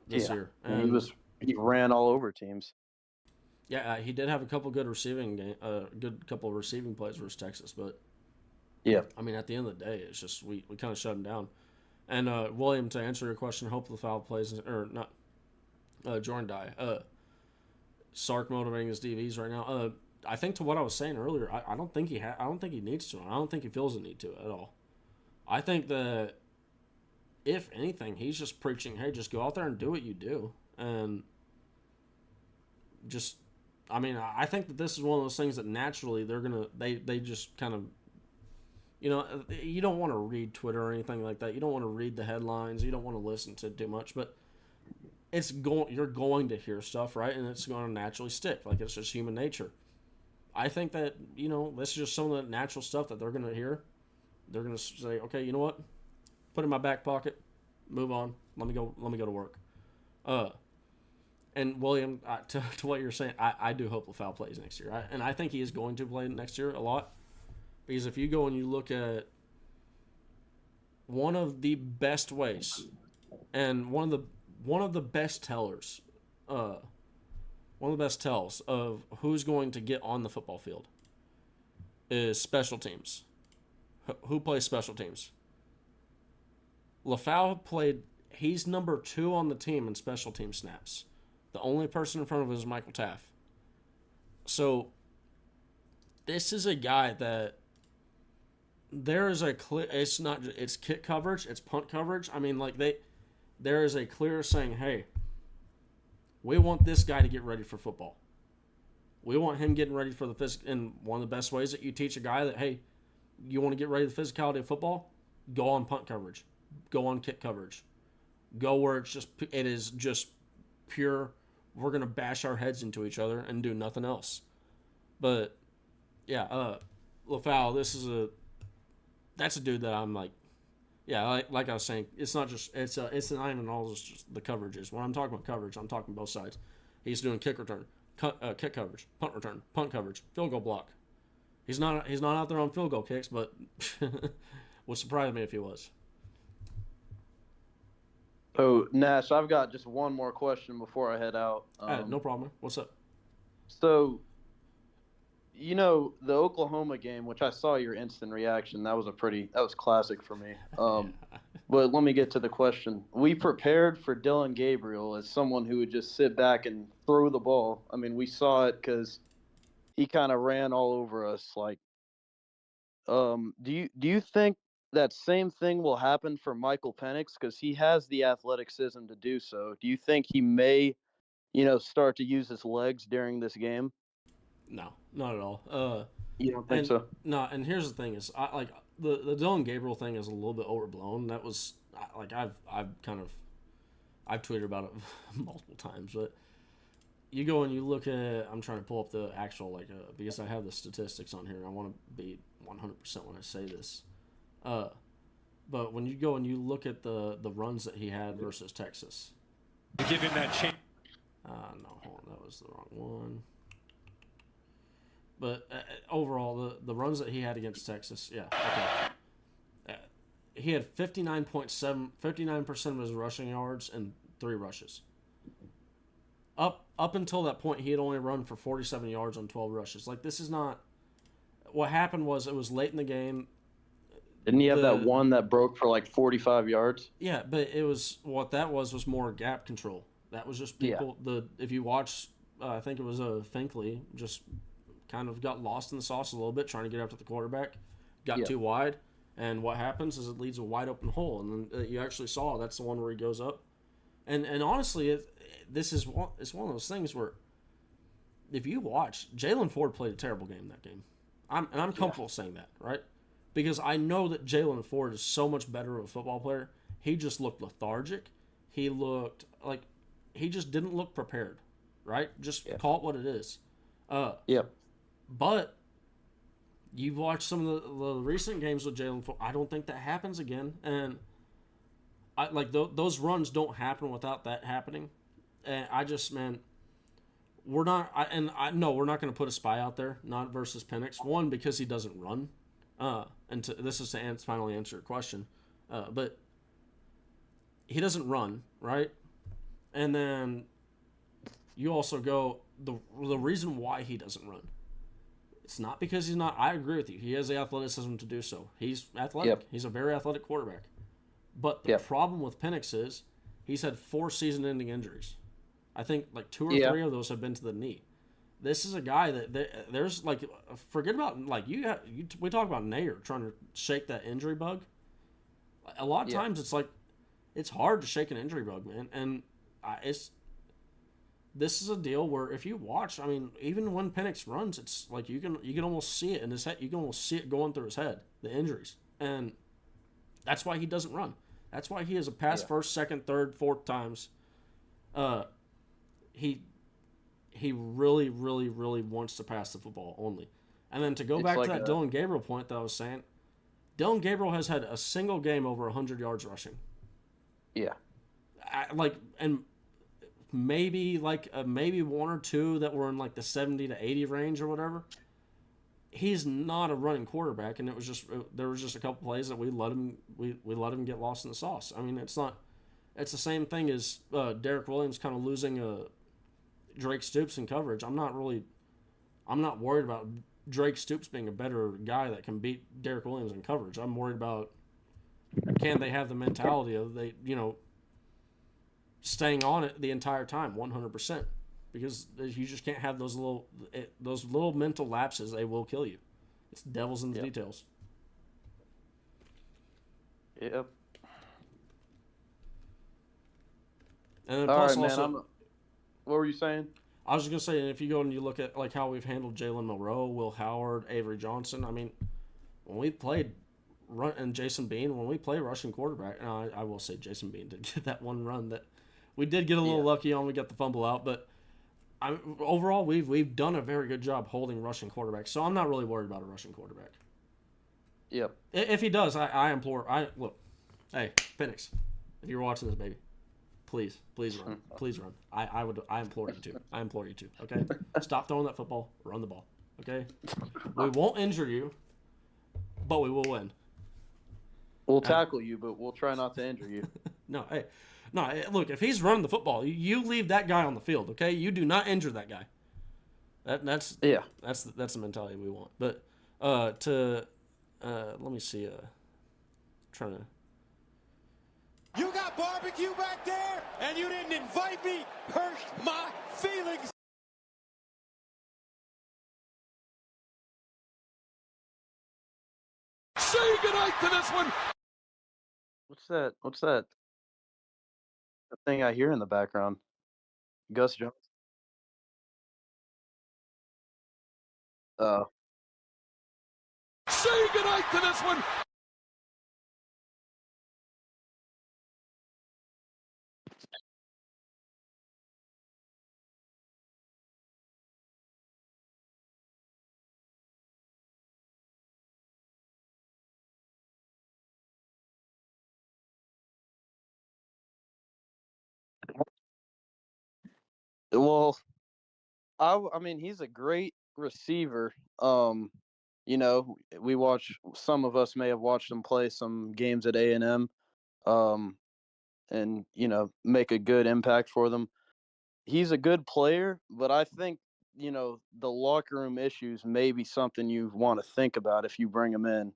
this year. And he ran all over teams. Yeah, he did have a couple good receiving plays versus Texas, but I mean, at the end of the day, it's just we kind of shut him down. And William, to answer your question, hope the foul plays or not. Jordan Dye, Sark motivating his DBs right now. I think to what I was saying earlier, I don't think he needs to. I don't think he feels the need to at all. I think that if anything, he's just preaching, hey, just go out there and do what you do, and just, I mean, I think that this is one of those things that naturally they just kind of, you know, you don't want to read Twitter or anything like that. You don't want to read the headlines. You don't want to listen to too much, but you're going to hear stuff, right? And it's going to naturally stick. Like, it's just human nature. I think that, you know, this is just some of the natural stuff that they're going to hear. They're going to say, okay, you know what? Put it in my back pocket. Move on. Let me go to work. And William, to what you're saying, I do hope LaFau plays next year. And I think he is going to play next year a lot. Because if you go and you look at one of the best ways and one of the best tellers, one of the best tells of who's going to get on the football field is special teams. Who plays special teams? LaFau he's number 2 on the team in special team snaps. The only person in front of him is Michael Taff. So this is a guy that there is a clear, it's kick coverage, it's punt coverage. I mean, like there is a clear saying, hey, we want this guy to get ready for football. We want him getting ready for the physical. And one of the best ways that you teach a guy that, hey, you want to get ready for the physicality of football, go on punt coverage, go on kick coverage, go where it is just pure. We're gonna bash our heads into each other and do nothing else. But yeah, LaFau, that's a dude that I'm like, yeah, like I was saying, it's not even all just the coverages. When I'm talking about coverage, I'm talking both sides. He's doing kick return, kick coverage, punt return, punt coverage, field goal block. He's not out there on field goal kicks, but would surprise me if he was. Oh, Nash, I've got just one more question before I head out. No problem. What's up? So, the Oklahoma game, which I saw your instant reaction, that was classic for me. But let me get to the question. We prepared for Dylan Gabriel as someone who would just sit back and throw the ball. I mean, we saw it because he kind of ran all over us. Like, do you think that same thing will happen for Michael Penix because he has the athleticism to do so? Do you think he may, start to use his legs during this game? No, not at all. You don't think so? No, and here's the thing: is I like the Dylan Gabriel thing is a little bit overblown. That was like I've tweeted about it multiple times, but you go and you look at. I'm trying to pull up the actual because I have the statistics on here, and I want to be 100% when I say this. But when you go and you look at the runs that he had versus Texas, to give him that chance. No, hold on, that was the wrong one. But overall, the runs that he had against Texas, yeah, okay. He had 59% of his rushing yards and 3 rushes. Up until that point, he had only run for 47 yards on 12 rushes. Like, this is not... What happened was it was late in the game. Didn't he have that one that broke for like 45 yards? Yeah, but it was... What that was more gap control. That was just people... Yeah. If you watch, I think it was Finkley, just... kind of got lost in the sauce a little bit trying to get after the quarterback, got too wide, and what happens is it leads a wide open hole, and then you actually saw that's the one where he goes up, and honestly, it's one of those things where if you watch, Jalen Ford played a terrible game that game. I'm comfortable saying that, right? Because I know that Jalen Ford is so much better of a football player. He just looked lethargic. He looked like he just didn't look prepared, right? Just call it what it is. But you've watched some of the recent games with Jalen Ford. I don't think that happens again. And those runs don't happen without that happening. And I just, man, we're not – no, we're not going to put a spy out there, not versus Penix. One, because he doesn't run. This is to finally answer your question. But he doesn't run, right? And then you also go the reason why he doesn't run. It's not because he's not. I agree with you. He has the athleticism to do so. He's athletic. Yep. He's a very athletic quarterback. But the problem with Penix is he's had 4 season-ending injuries. I think like 2 or 3 of those have been to the knee. This is a guy that there's like forget about like we talk about Nair trying to shake that injury bug. A lot of times it's like it's hard to shake an injury bug, man, and this is a deal where if you watch, I mean, even when Penix runs, it's like you can almost see it in his head. You can almost see it going through his head, the injuries, and that's why he doesn't run. That's why he is a pass first, second, third, fourth times. He really, really, really wants to pass the football only. And then to go back to that Dylan Gabriel point that I was saying, Dylan Gabriel has had a single game over 100 yards rushing. Yeah. And maybe 1 or 2 that were in like the 70 to 80 range or whatever. He's not a running quarterback, and there was just a couple plays that we let him get lost in the sauce. I mean, it's the same thing as Derek Williams kind of losing Drake Stoops in coverage. I'm not worried about Drake Stoops being a better guy that can beat Derek Williams in coverage. I'm worried about can they have the mentality of staying on it the entire time, 100%, because you just can't have those little mental lapses. They will kill you. It's devil's in the details. Yep. And then All plus right, also, man. What were you saying? I was just gonna say, and if you go and you look at like how we've handled Jalen Monroe, Will Howard, Avery Johnson. I mean, when we played and Jason Bean, when we play rushing quarterback, and I will say Jason Bean did get that one run that we did get a little lucky on. We got the fumble out, but overall we've done a very good job holding rushing quarterbacks. So I'm not really worried about a rushing quarterback. If he does, I implore. Look, hey Penix, if you're watching this, baby, please run. Please run. I implore you to. I implore you to. Okay? Stop throwing that football. Run the ball. Okay? We won't injure you, but we will win. We'll tackle you, but we'll try not to injure you. No, hey. No, look, if he's running the football, you leave that guy on the field, okay? You do not injure that guy. That's the mentality we want. But let me see. Trying to. You got barbecue back there, and you didn't invite me. Hurt my feelings. Say goodnight to this one. What's that? What's that? The thing I hear in the background. Gus Jones. Say goodnight to this one. Well, I mean, he's a great receiver. We watch. Some of us may have watched him play some games at A&M, and make a good impact for them. He's a good player, but I think the locker room issues may be something you want to think about if you bring him in.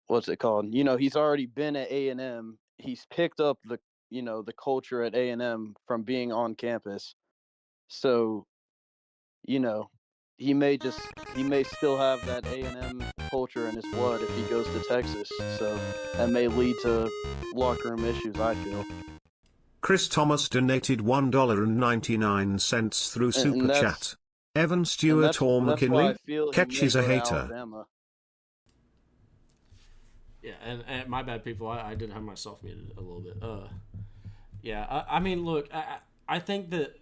What's it called? He's already been at A&M. He's picked up the culture at A&M from being on campus. So, you know, he may still have that A&M culture in his blood if he goes to Texas. So that may lead to locker room issues, I feel. Chris Thomas donated $1.99 through Super Chat. Evan Stewart or McKinley? Ketch a hater. Alabama. Yeah, and my bad, people. I did have myself muted a little bit. I mean, look, I think that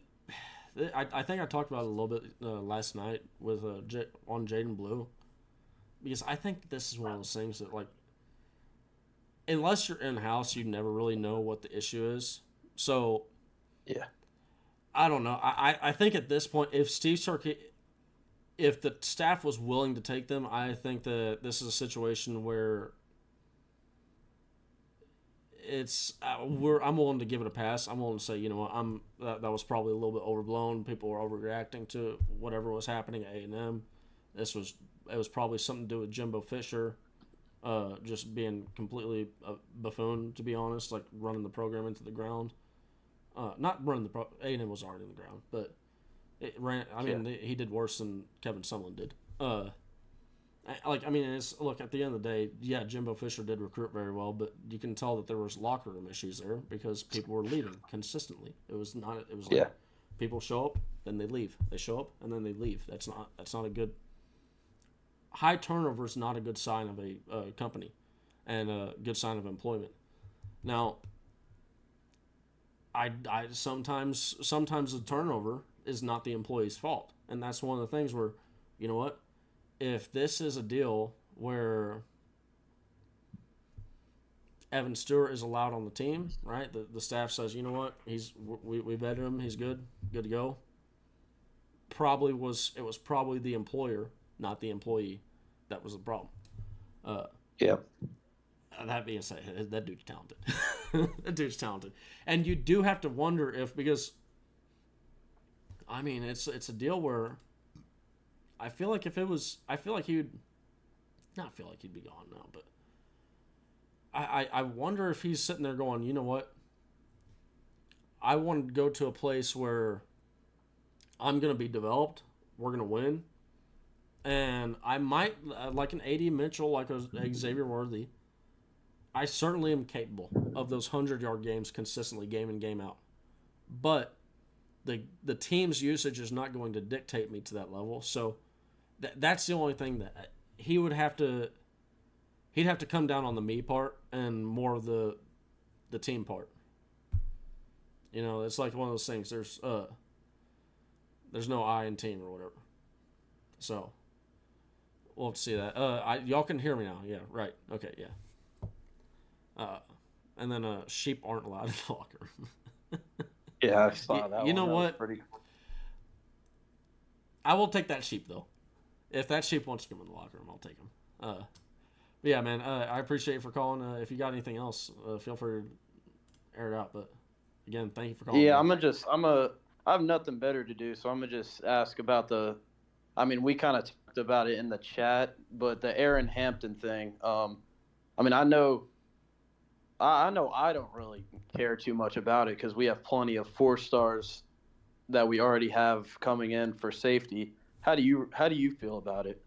I think I talked about it a little bit last night with on Jaden Blue, because I think this is one of those things that, like, unless you're in house, you never really know what the issue is. So, yeah, I don't know. I think at this point, if if the staff was willing to take them, I think that this is a situation where I'm willing to give it a pass. I'm willing to say, you know what, that was probably a little bit overblown. People were overreacting to whatever was happening at A&M. It was probably something to do with Jimbo Fisher, just being completely a buffoon, to be honest, like running the program into the ground. Not running A&M was already in the ground, but it ran. I mean, he did worse than Kevin Sumlin did. Look, at the end of the day, yeah, Jimbo Fisher did recruit very well, but you can tell that there was locker room issues there because people were leaving consistently. It was like people show up, then they leave. They show up and then they leave. That's not a good. High turnover is not a good sign of a company, and a good sign of employment. Now, I sometimes the turnover is not the employee's fault, and that's one of the things where, you know what, if this is a deal where Evan Stewart is allowed on the team, right? The staff says, you know what, we vetted him, he's good to go. It was probably the employer, not the employee, that was the problem. That being said, that dude's talented. That dude's talented, and you do have to wonder because, I mean, it's a deal where I feel like he'd be gone now, but I wonder if he's sitting there going, you know what, I want to go to a place where I'm going to be developed, we're going to win, and I might, like an A.D. Mitchell, like a Xavier Worthy, I certainly am capable of those 100-yard games consistently, game in, game out. But the team's usage is not going to dictate me to that level. So that's the only thing that he'd have to come down on the me part and more of the team part. You know, it's like one of those things. There's no I in team or whatever. So we'll have to see that. Y'all can hear me now. Yeah, right. Okay, yeah. and then sheep aren't allowed in the locker room. Yeah, I saw that. You know that what? Pretty... I will take that sheep though. If that sheep wants to come in the locker room, I'll take him. Yeah, man. I appreciate you for calling. If you got anything else, feel free to air it out. But again, thank you for calling. Yeah, I have nothing better to do, so I'm gonna just ask about the. I mean, we kind of talked about it in the chat, but the Aaron Hampton thing. I mean, I know I don't really care too much about it because we have plenty of 4-stars that we already have coming in for safety. How do you feel about it?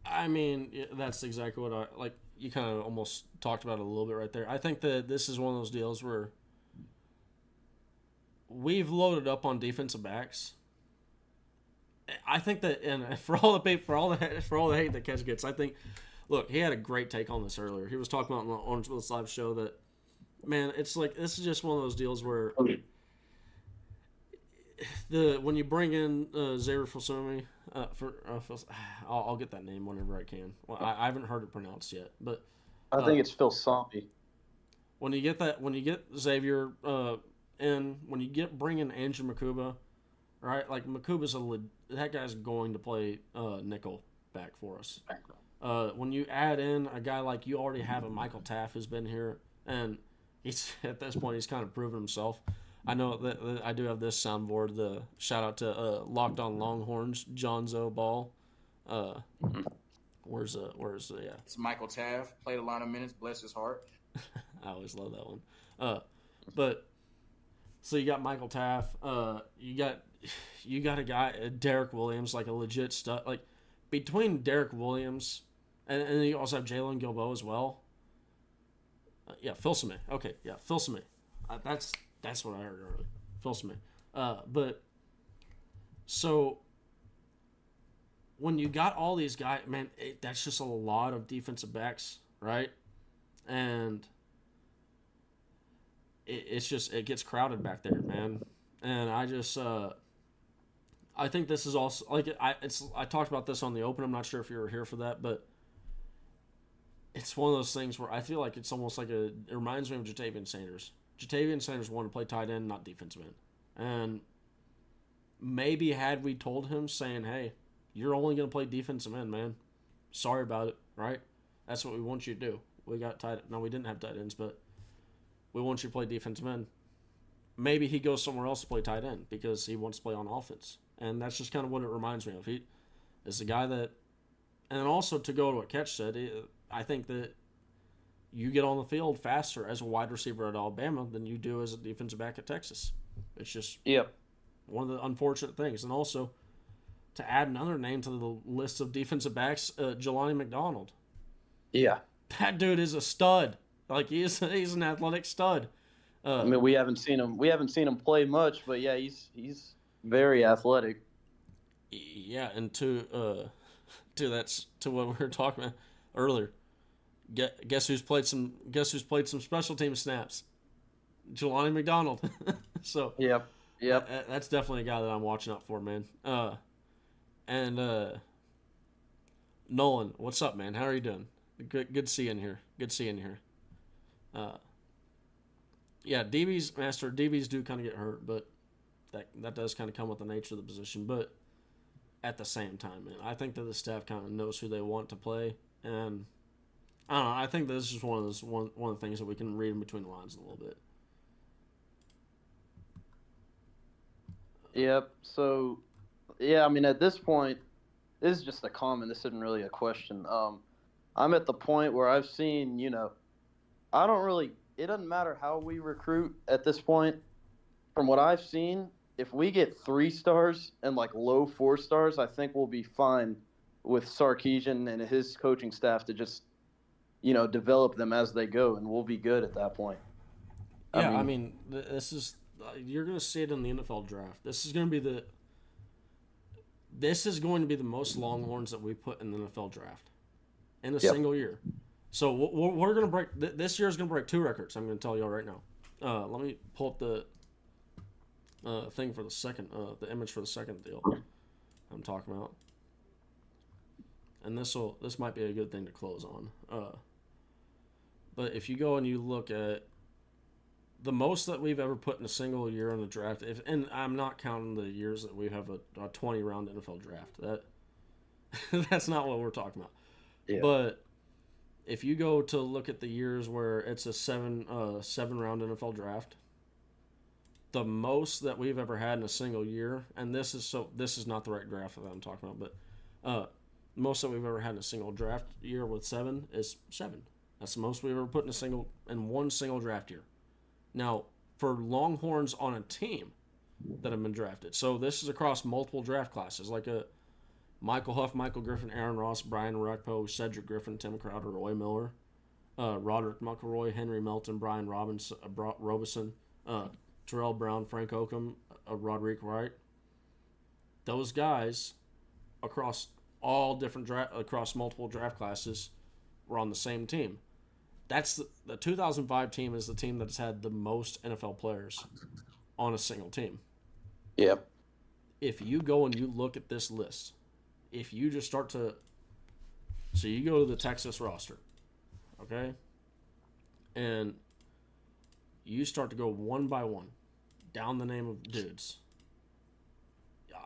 I mean, that's exactly what I like. You kind of almost talked about it a little bit right there. I think that this is one of those deals where we've loaded up on defensive backs. I think that, and for all the hate that Catch gets, I think. Look, he had a great take on this earlier. He was talking about on the Orange Blitz Live show that, man, it's like this is just one of those deals where when you bring in Xavier Fulsumi I'll get that name whenever I can. Well, I haven't heard it pronounced yet, but I think it's Phil Sompi. When you get Xavier in, when you bring in Andrew Makuba, right? Like Makuba's that guy's going to play nickel back for us. When you add in a guy like you already have a Michael Taff who's been here, and he's at this point he's kind of proven himself. I know that I do have this soundboard. The shout out to Locked On Longhorns, Jonzo Ball. Where's yeah? It's Michael Taff. Played a lot of minutes. Bless his heart. I always love that one. But so you got Michael Taff. You got a guy, Derek Williams, like a legit stud. Like between Derek Williams and then you also have Jalen Gilbo as well. Yeah, Fulsumi. Okay, yeah, Fulsumi. That's what I heard earlier. Fulsumi. But so when you got all these guys, man, that's just a lot of defensive backs, right? And it gets crowded back there, man. And I think this is also like I talked about this on the open. I'm not sure if you were here for that, but it's one of those things where I feel like it's almost like it reminds me of Jatavian Sanders. Jatavian Sanders wanted to play tight end, not defensive end. And maybe had we told him saying, hey, you're only going to play defensive end, man. Sorry about it, right? That's what we want you to do. We didn't have tight ends, but we want you to play defensive end. Maybe he goes somewhere else to play tight end because he wants to play on offense. And that's just kind of what it reminds me of. He is the guy that, and also to go to what Catch said, I think that you get on the field faster as a wide receiver at Alabama than you do as a defensive back at Texas. It's just one of the unfortunate things. And also, to add another name to the list of defensive backs, Jelani McDonald. Yeah. That dude is a stud. Like, he's an athletic stud. I mean, we haven't seen him play much, but yeah, he's very athletic. Yeah, and to what we were talking about earlier. Guess who's played some special team snaps? Jelani McDonald. So yep. That's definitely a guy that I'm watching out for, man. And Nolan, what's up, man? How are you doing? Good seeing here. Yeah, DBs do kind of get hurt, but that does kind of come with the nature of the position. But at the same time, man, I think that the staff kind of knows who they want to play, and I don't know. I think this is one of the things that we can read in between the lines a little bit. Yep. So, yeah, I mean, at this point, this is just a comment. This isn't really a question. I'm at the point where I've seen, it doesn't matter how we recruit at this point. From what I've seen, if we get 3 stars and like low 4 stars, I think we'll be fine with Sarkisian and his coaching staff to just, develop them as they go, and we'll be good at that point. Yeah, I mean you're going to see it in the NFL draft. This is going to be the most Longhorns that we put in the NFL draft in a single year. So we're going to break. This year is going to break 2 records. I'm going to tell y'all right now. Let me pull up the thing for the second, the image for the second deal I'm talking about. And this might be a good thing to close on. But if you go and you look at the most that we've ever put in a single year in the draft, and I'm not counting the years that we have a 20-round NFL draft. That's not what we're talking about. Yeah. But if you go to look at the years where it's a seven round NFL draft, the most that we've ever had in a single year, and this is not the right draft that I'm talking about, but most that we've ever had in a single draft year with 7 is 7. That's the most we've ever put in one single draft year. Now, for Longhorns on a team that have been drafted, so this is across multiple draft classes, like a Michael Huff, Michael Griffin, Aaron Ross, Brian Rekpo, Cedric Griffin, Tim Crowder, Roy Miller, Roderick McElroy, Henry Melton, Brian Robeson, Terrell Brown, Frank Oakham, Roderick Wright. Those guys across all different across multiple draft classes were on the same team. That's the 2005 team is the team that's had the most NFL players on a single team. Yep. If you go and you look at this list, if you just start to, so you go to the Texas roster, okay, and you start to go one by one down the name of dudes.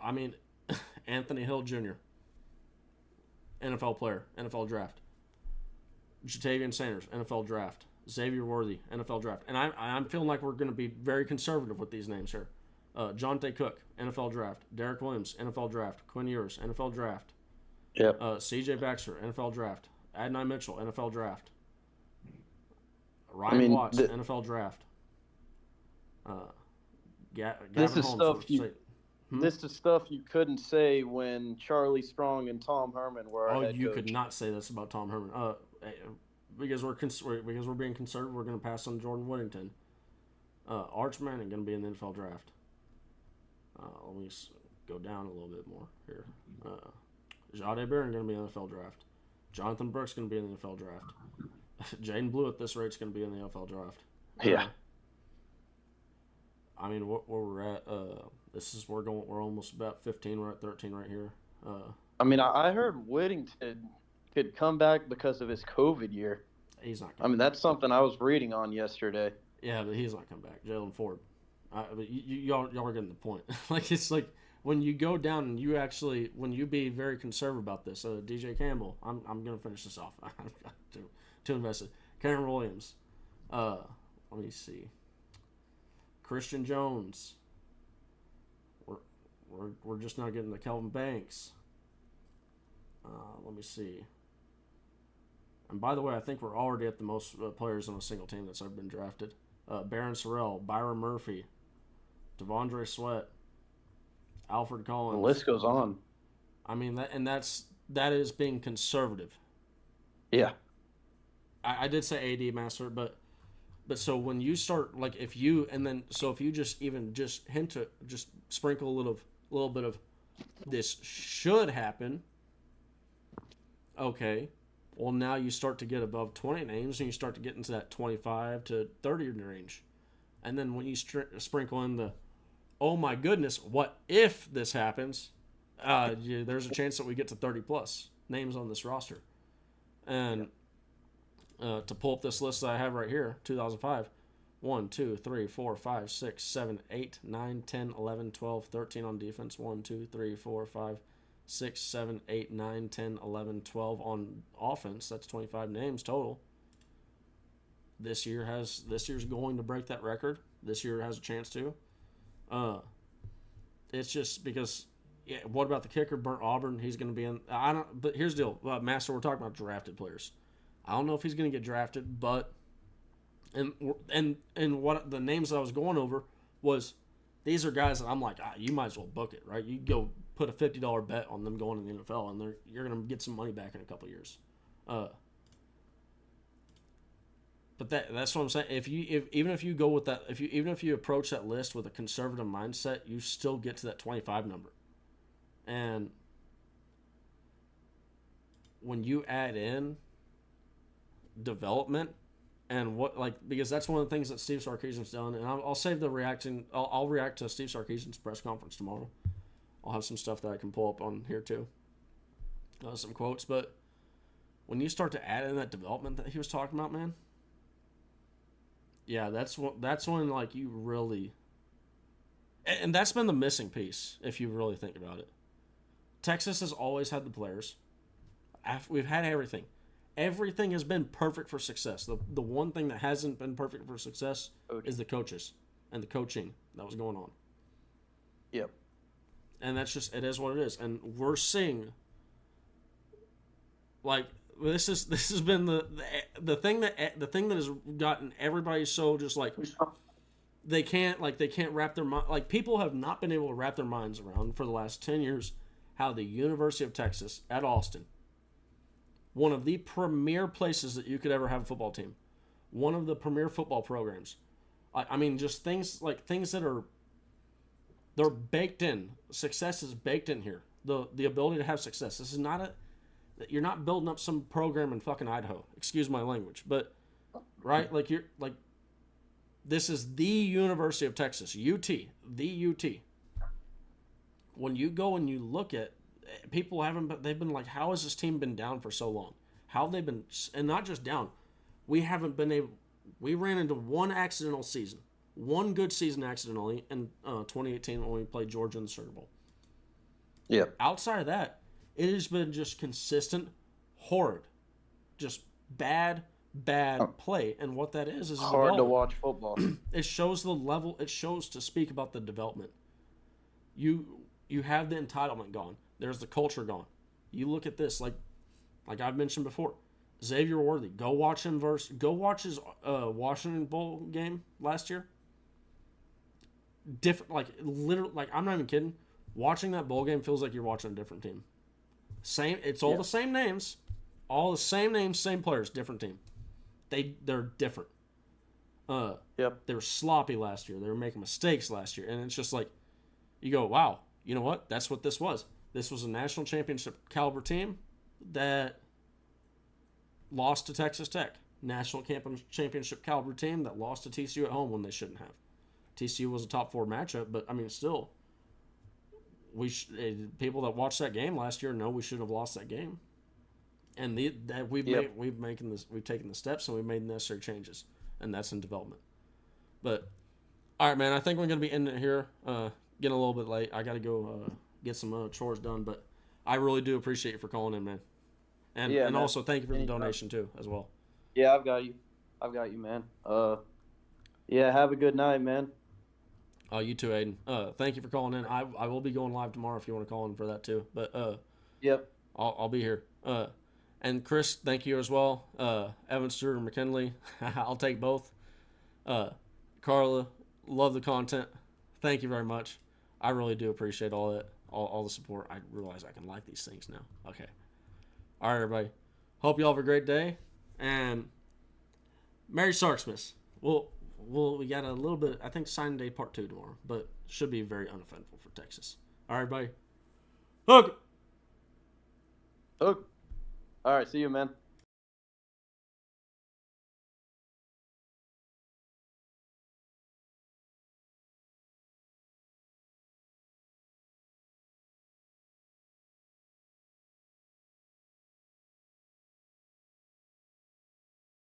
I mean, Anthony Hill Jr., NFL player, NFL draft. Jatavian Sanders, NFL draft. Xavier Worthy, NFL draft. And I'm feeling like we're going to be very conservative with these names here. Jonte Cook, NFL draft. Derek Williams, NFL draft. Quinn Ewers, NFL draft. Yep. C.J. Baxter, NFL draft. Adonai Mitchell, NFL draft. Ryan Watts, NFL draft. This is stuff you couldn't say when Charlie Strong and Tom Herman were our head you coach. Could not say this about Tom Herman. Because we're being conservative, we're going to pass on Jordan Whittington. Arch Manning going to be in the NFL draft. Let me go down a little bit more here. Jahdae Barron going to be in the NFL draft. Jonathan Brooks going to be in the NFL draft. Jaden Blue at this rate is going to be in the NFL draft. Yeah. I mean, where we're at, we're almost about 15. We're at 13 right here. I mean, I heard Whittington could come back because of his COVID year. He's not. I mean, that's something I was reading on yesterday. Yeah, but he's not coming back. Jalen Ford. But y'all are getting the point. Like, it's like when you go down and when you be very conservative about this. DJ Campbell. I'm gonna finish this off. I'm too invested. Cameron Williams. Let me see. Christian Jones. We're just not getting the Kelvin Banks. Let me see. And by the way, I think we're already at the most players on a single team that's ever been drafted. Baron Sorrell, Byron Murphy, Devondre Sweat, Alfred Collins. The list goes on. I mean, that is being conservative. Yeah. I did say AD Master, but so when you start, like, if you just just sprinkle a little bit of this should happen. Okay. Well, now you start to get above 20 names, and you start to get into that 25 to 30 range. And then when you sprinkle in the, oh my goodness, what if this happens? There's a chance that we get to 30 plus names on this roster. And to pull up this list that I have right here, 2005, 1, 2, 3, 4, 5, 6, 7, 8, 9, 10, 11, 12, 13 on defense. 1, 2, 3, 4, 5, 6, 7, 8, 9, 10, 11, 12 on offense. That's 25 names total. This year's going to break that record. This year has a chance to. It's just because, what about the kicker, Burnt Auburn? He's going to be in. But here's the deal, Master. We're talking about drafted players. I don't know if he's going to get drafted, but and what the names that I was going over was, these are guys that I'm like, you might as well book it, right? You go put a $50 bet on them going to the NFL, and you're going to get some money back in a couple of years. But that's what I'm saying. Even if you go with that, even if you approach that list with a conservative mindset, you still get to that 25 number. And when you add in development and because that's one of the things that Steve Sarkisian's done, and I'll save the reaction. I'll react to Steve Sarkisian's press conference tomorrow. I'll have some stuff that I can pull up on here too, some quotes. But when you start to add in that development that he was talking about, man, Yeah, that's when like you really, and that's been the missing piece if you really think about it. Texas has always had the players. We've had everything. Everything has been perfect for success. The one thing that hasn't been perfect for success is the coaches and the coaching that was going on. Yep. And that's just, it is what it is. And we're seeing, like, this has been the thing that has gotten everybody so just like they can't wrap their mind, like, people have not been able to wrap their minds around for the last 10 years how the University of Texas at Austin, one of the premier places that you could ever have a football team, one of the premier football programs. I mean, just things that are, they're baked in. Success is baked in here. The ability to have success. This is not you're not building up some program in fucking Idaho. Excuse my language, but right, like this is the University of Texas, UT, the UT. When you go and you look at, people they've been like, how has this team been down for so long? How have they been, and not just down, we ran into one accidental season, one good season accidentally in 2018 when we played Georgia in the Sugar Bowl. Yeah. Outside of that, it has been just consistent, horrid, just bad play. And what that is hard to watch football. It shows the level. It shows to speak about the development. You have the entitlement gone. There's the culture gone. You look at this, like I've mentioned before, Xavier Worthy. Go watch his Washington Bowl game last year. Different, like, literally, like, I'm not even kidding. Watching that bowl game feels like you're watching a different team. It's all the same names, same players, different team. They're different. They were sloppy last year. They were making mistakes last year, and it's just like, you go, wow, you know what? That's what this was. This was a national championship caliber team that lost to Texas Tech. National championship caliber team that lost to TCU at home when they shouldn't have. TCU was a top 4 matchup, but I mean, still, people that watched that game last year know we should have lost that game. And we've taken the steps and we've made the necessary changes, and that's in development. But all right, man, I think we're gonna be ending it here. Getting a little bit late. I got to go get some chores done, but I really do appreciate you for calling in, man. And man. Also thank you for the donation too, as well. Yeah, I've got you, man. Yeah, have a good night, man. You too, Aiden. Thank you for calling in. I will be going live tomorrow if you want to call in for that too. But yep, I'll be here. And Chris, thank you as well. Evan, Stewart, and McKinley, I'll take both. Carla, love the content. Thank you very much. I really do appreciate all the support. I realize I can like these things now. Okay. All right, everybody. Hope you all have a great day, and Merry Sarksmas. We got a little bit, I think, signing day part 2 tomorrow, but should be very uneventful for Texas. All right, everybody. Hook. All right, see you, man.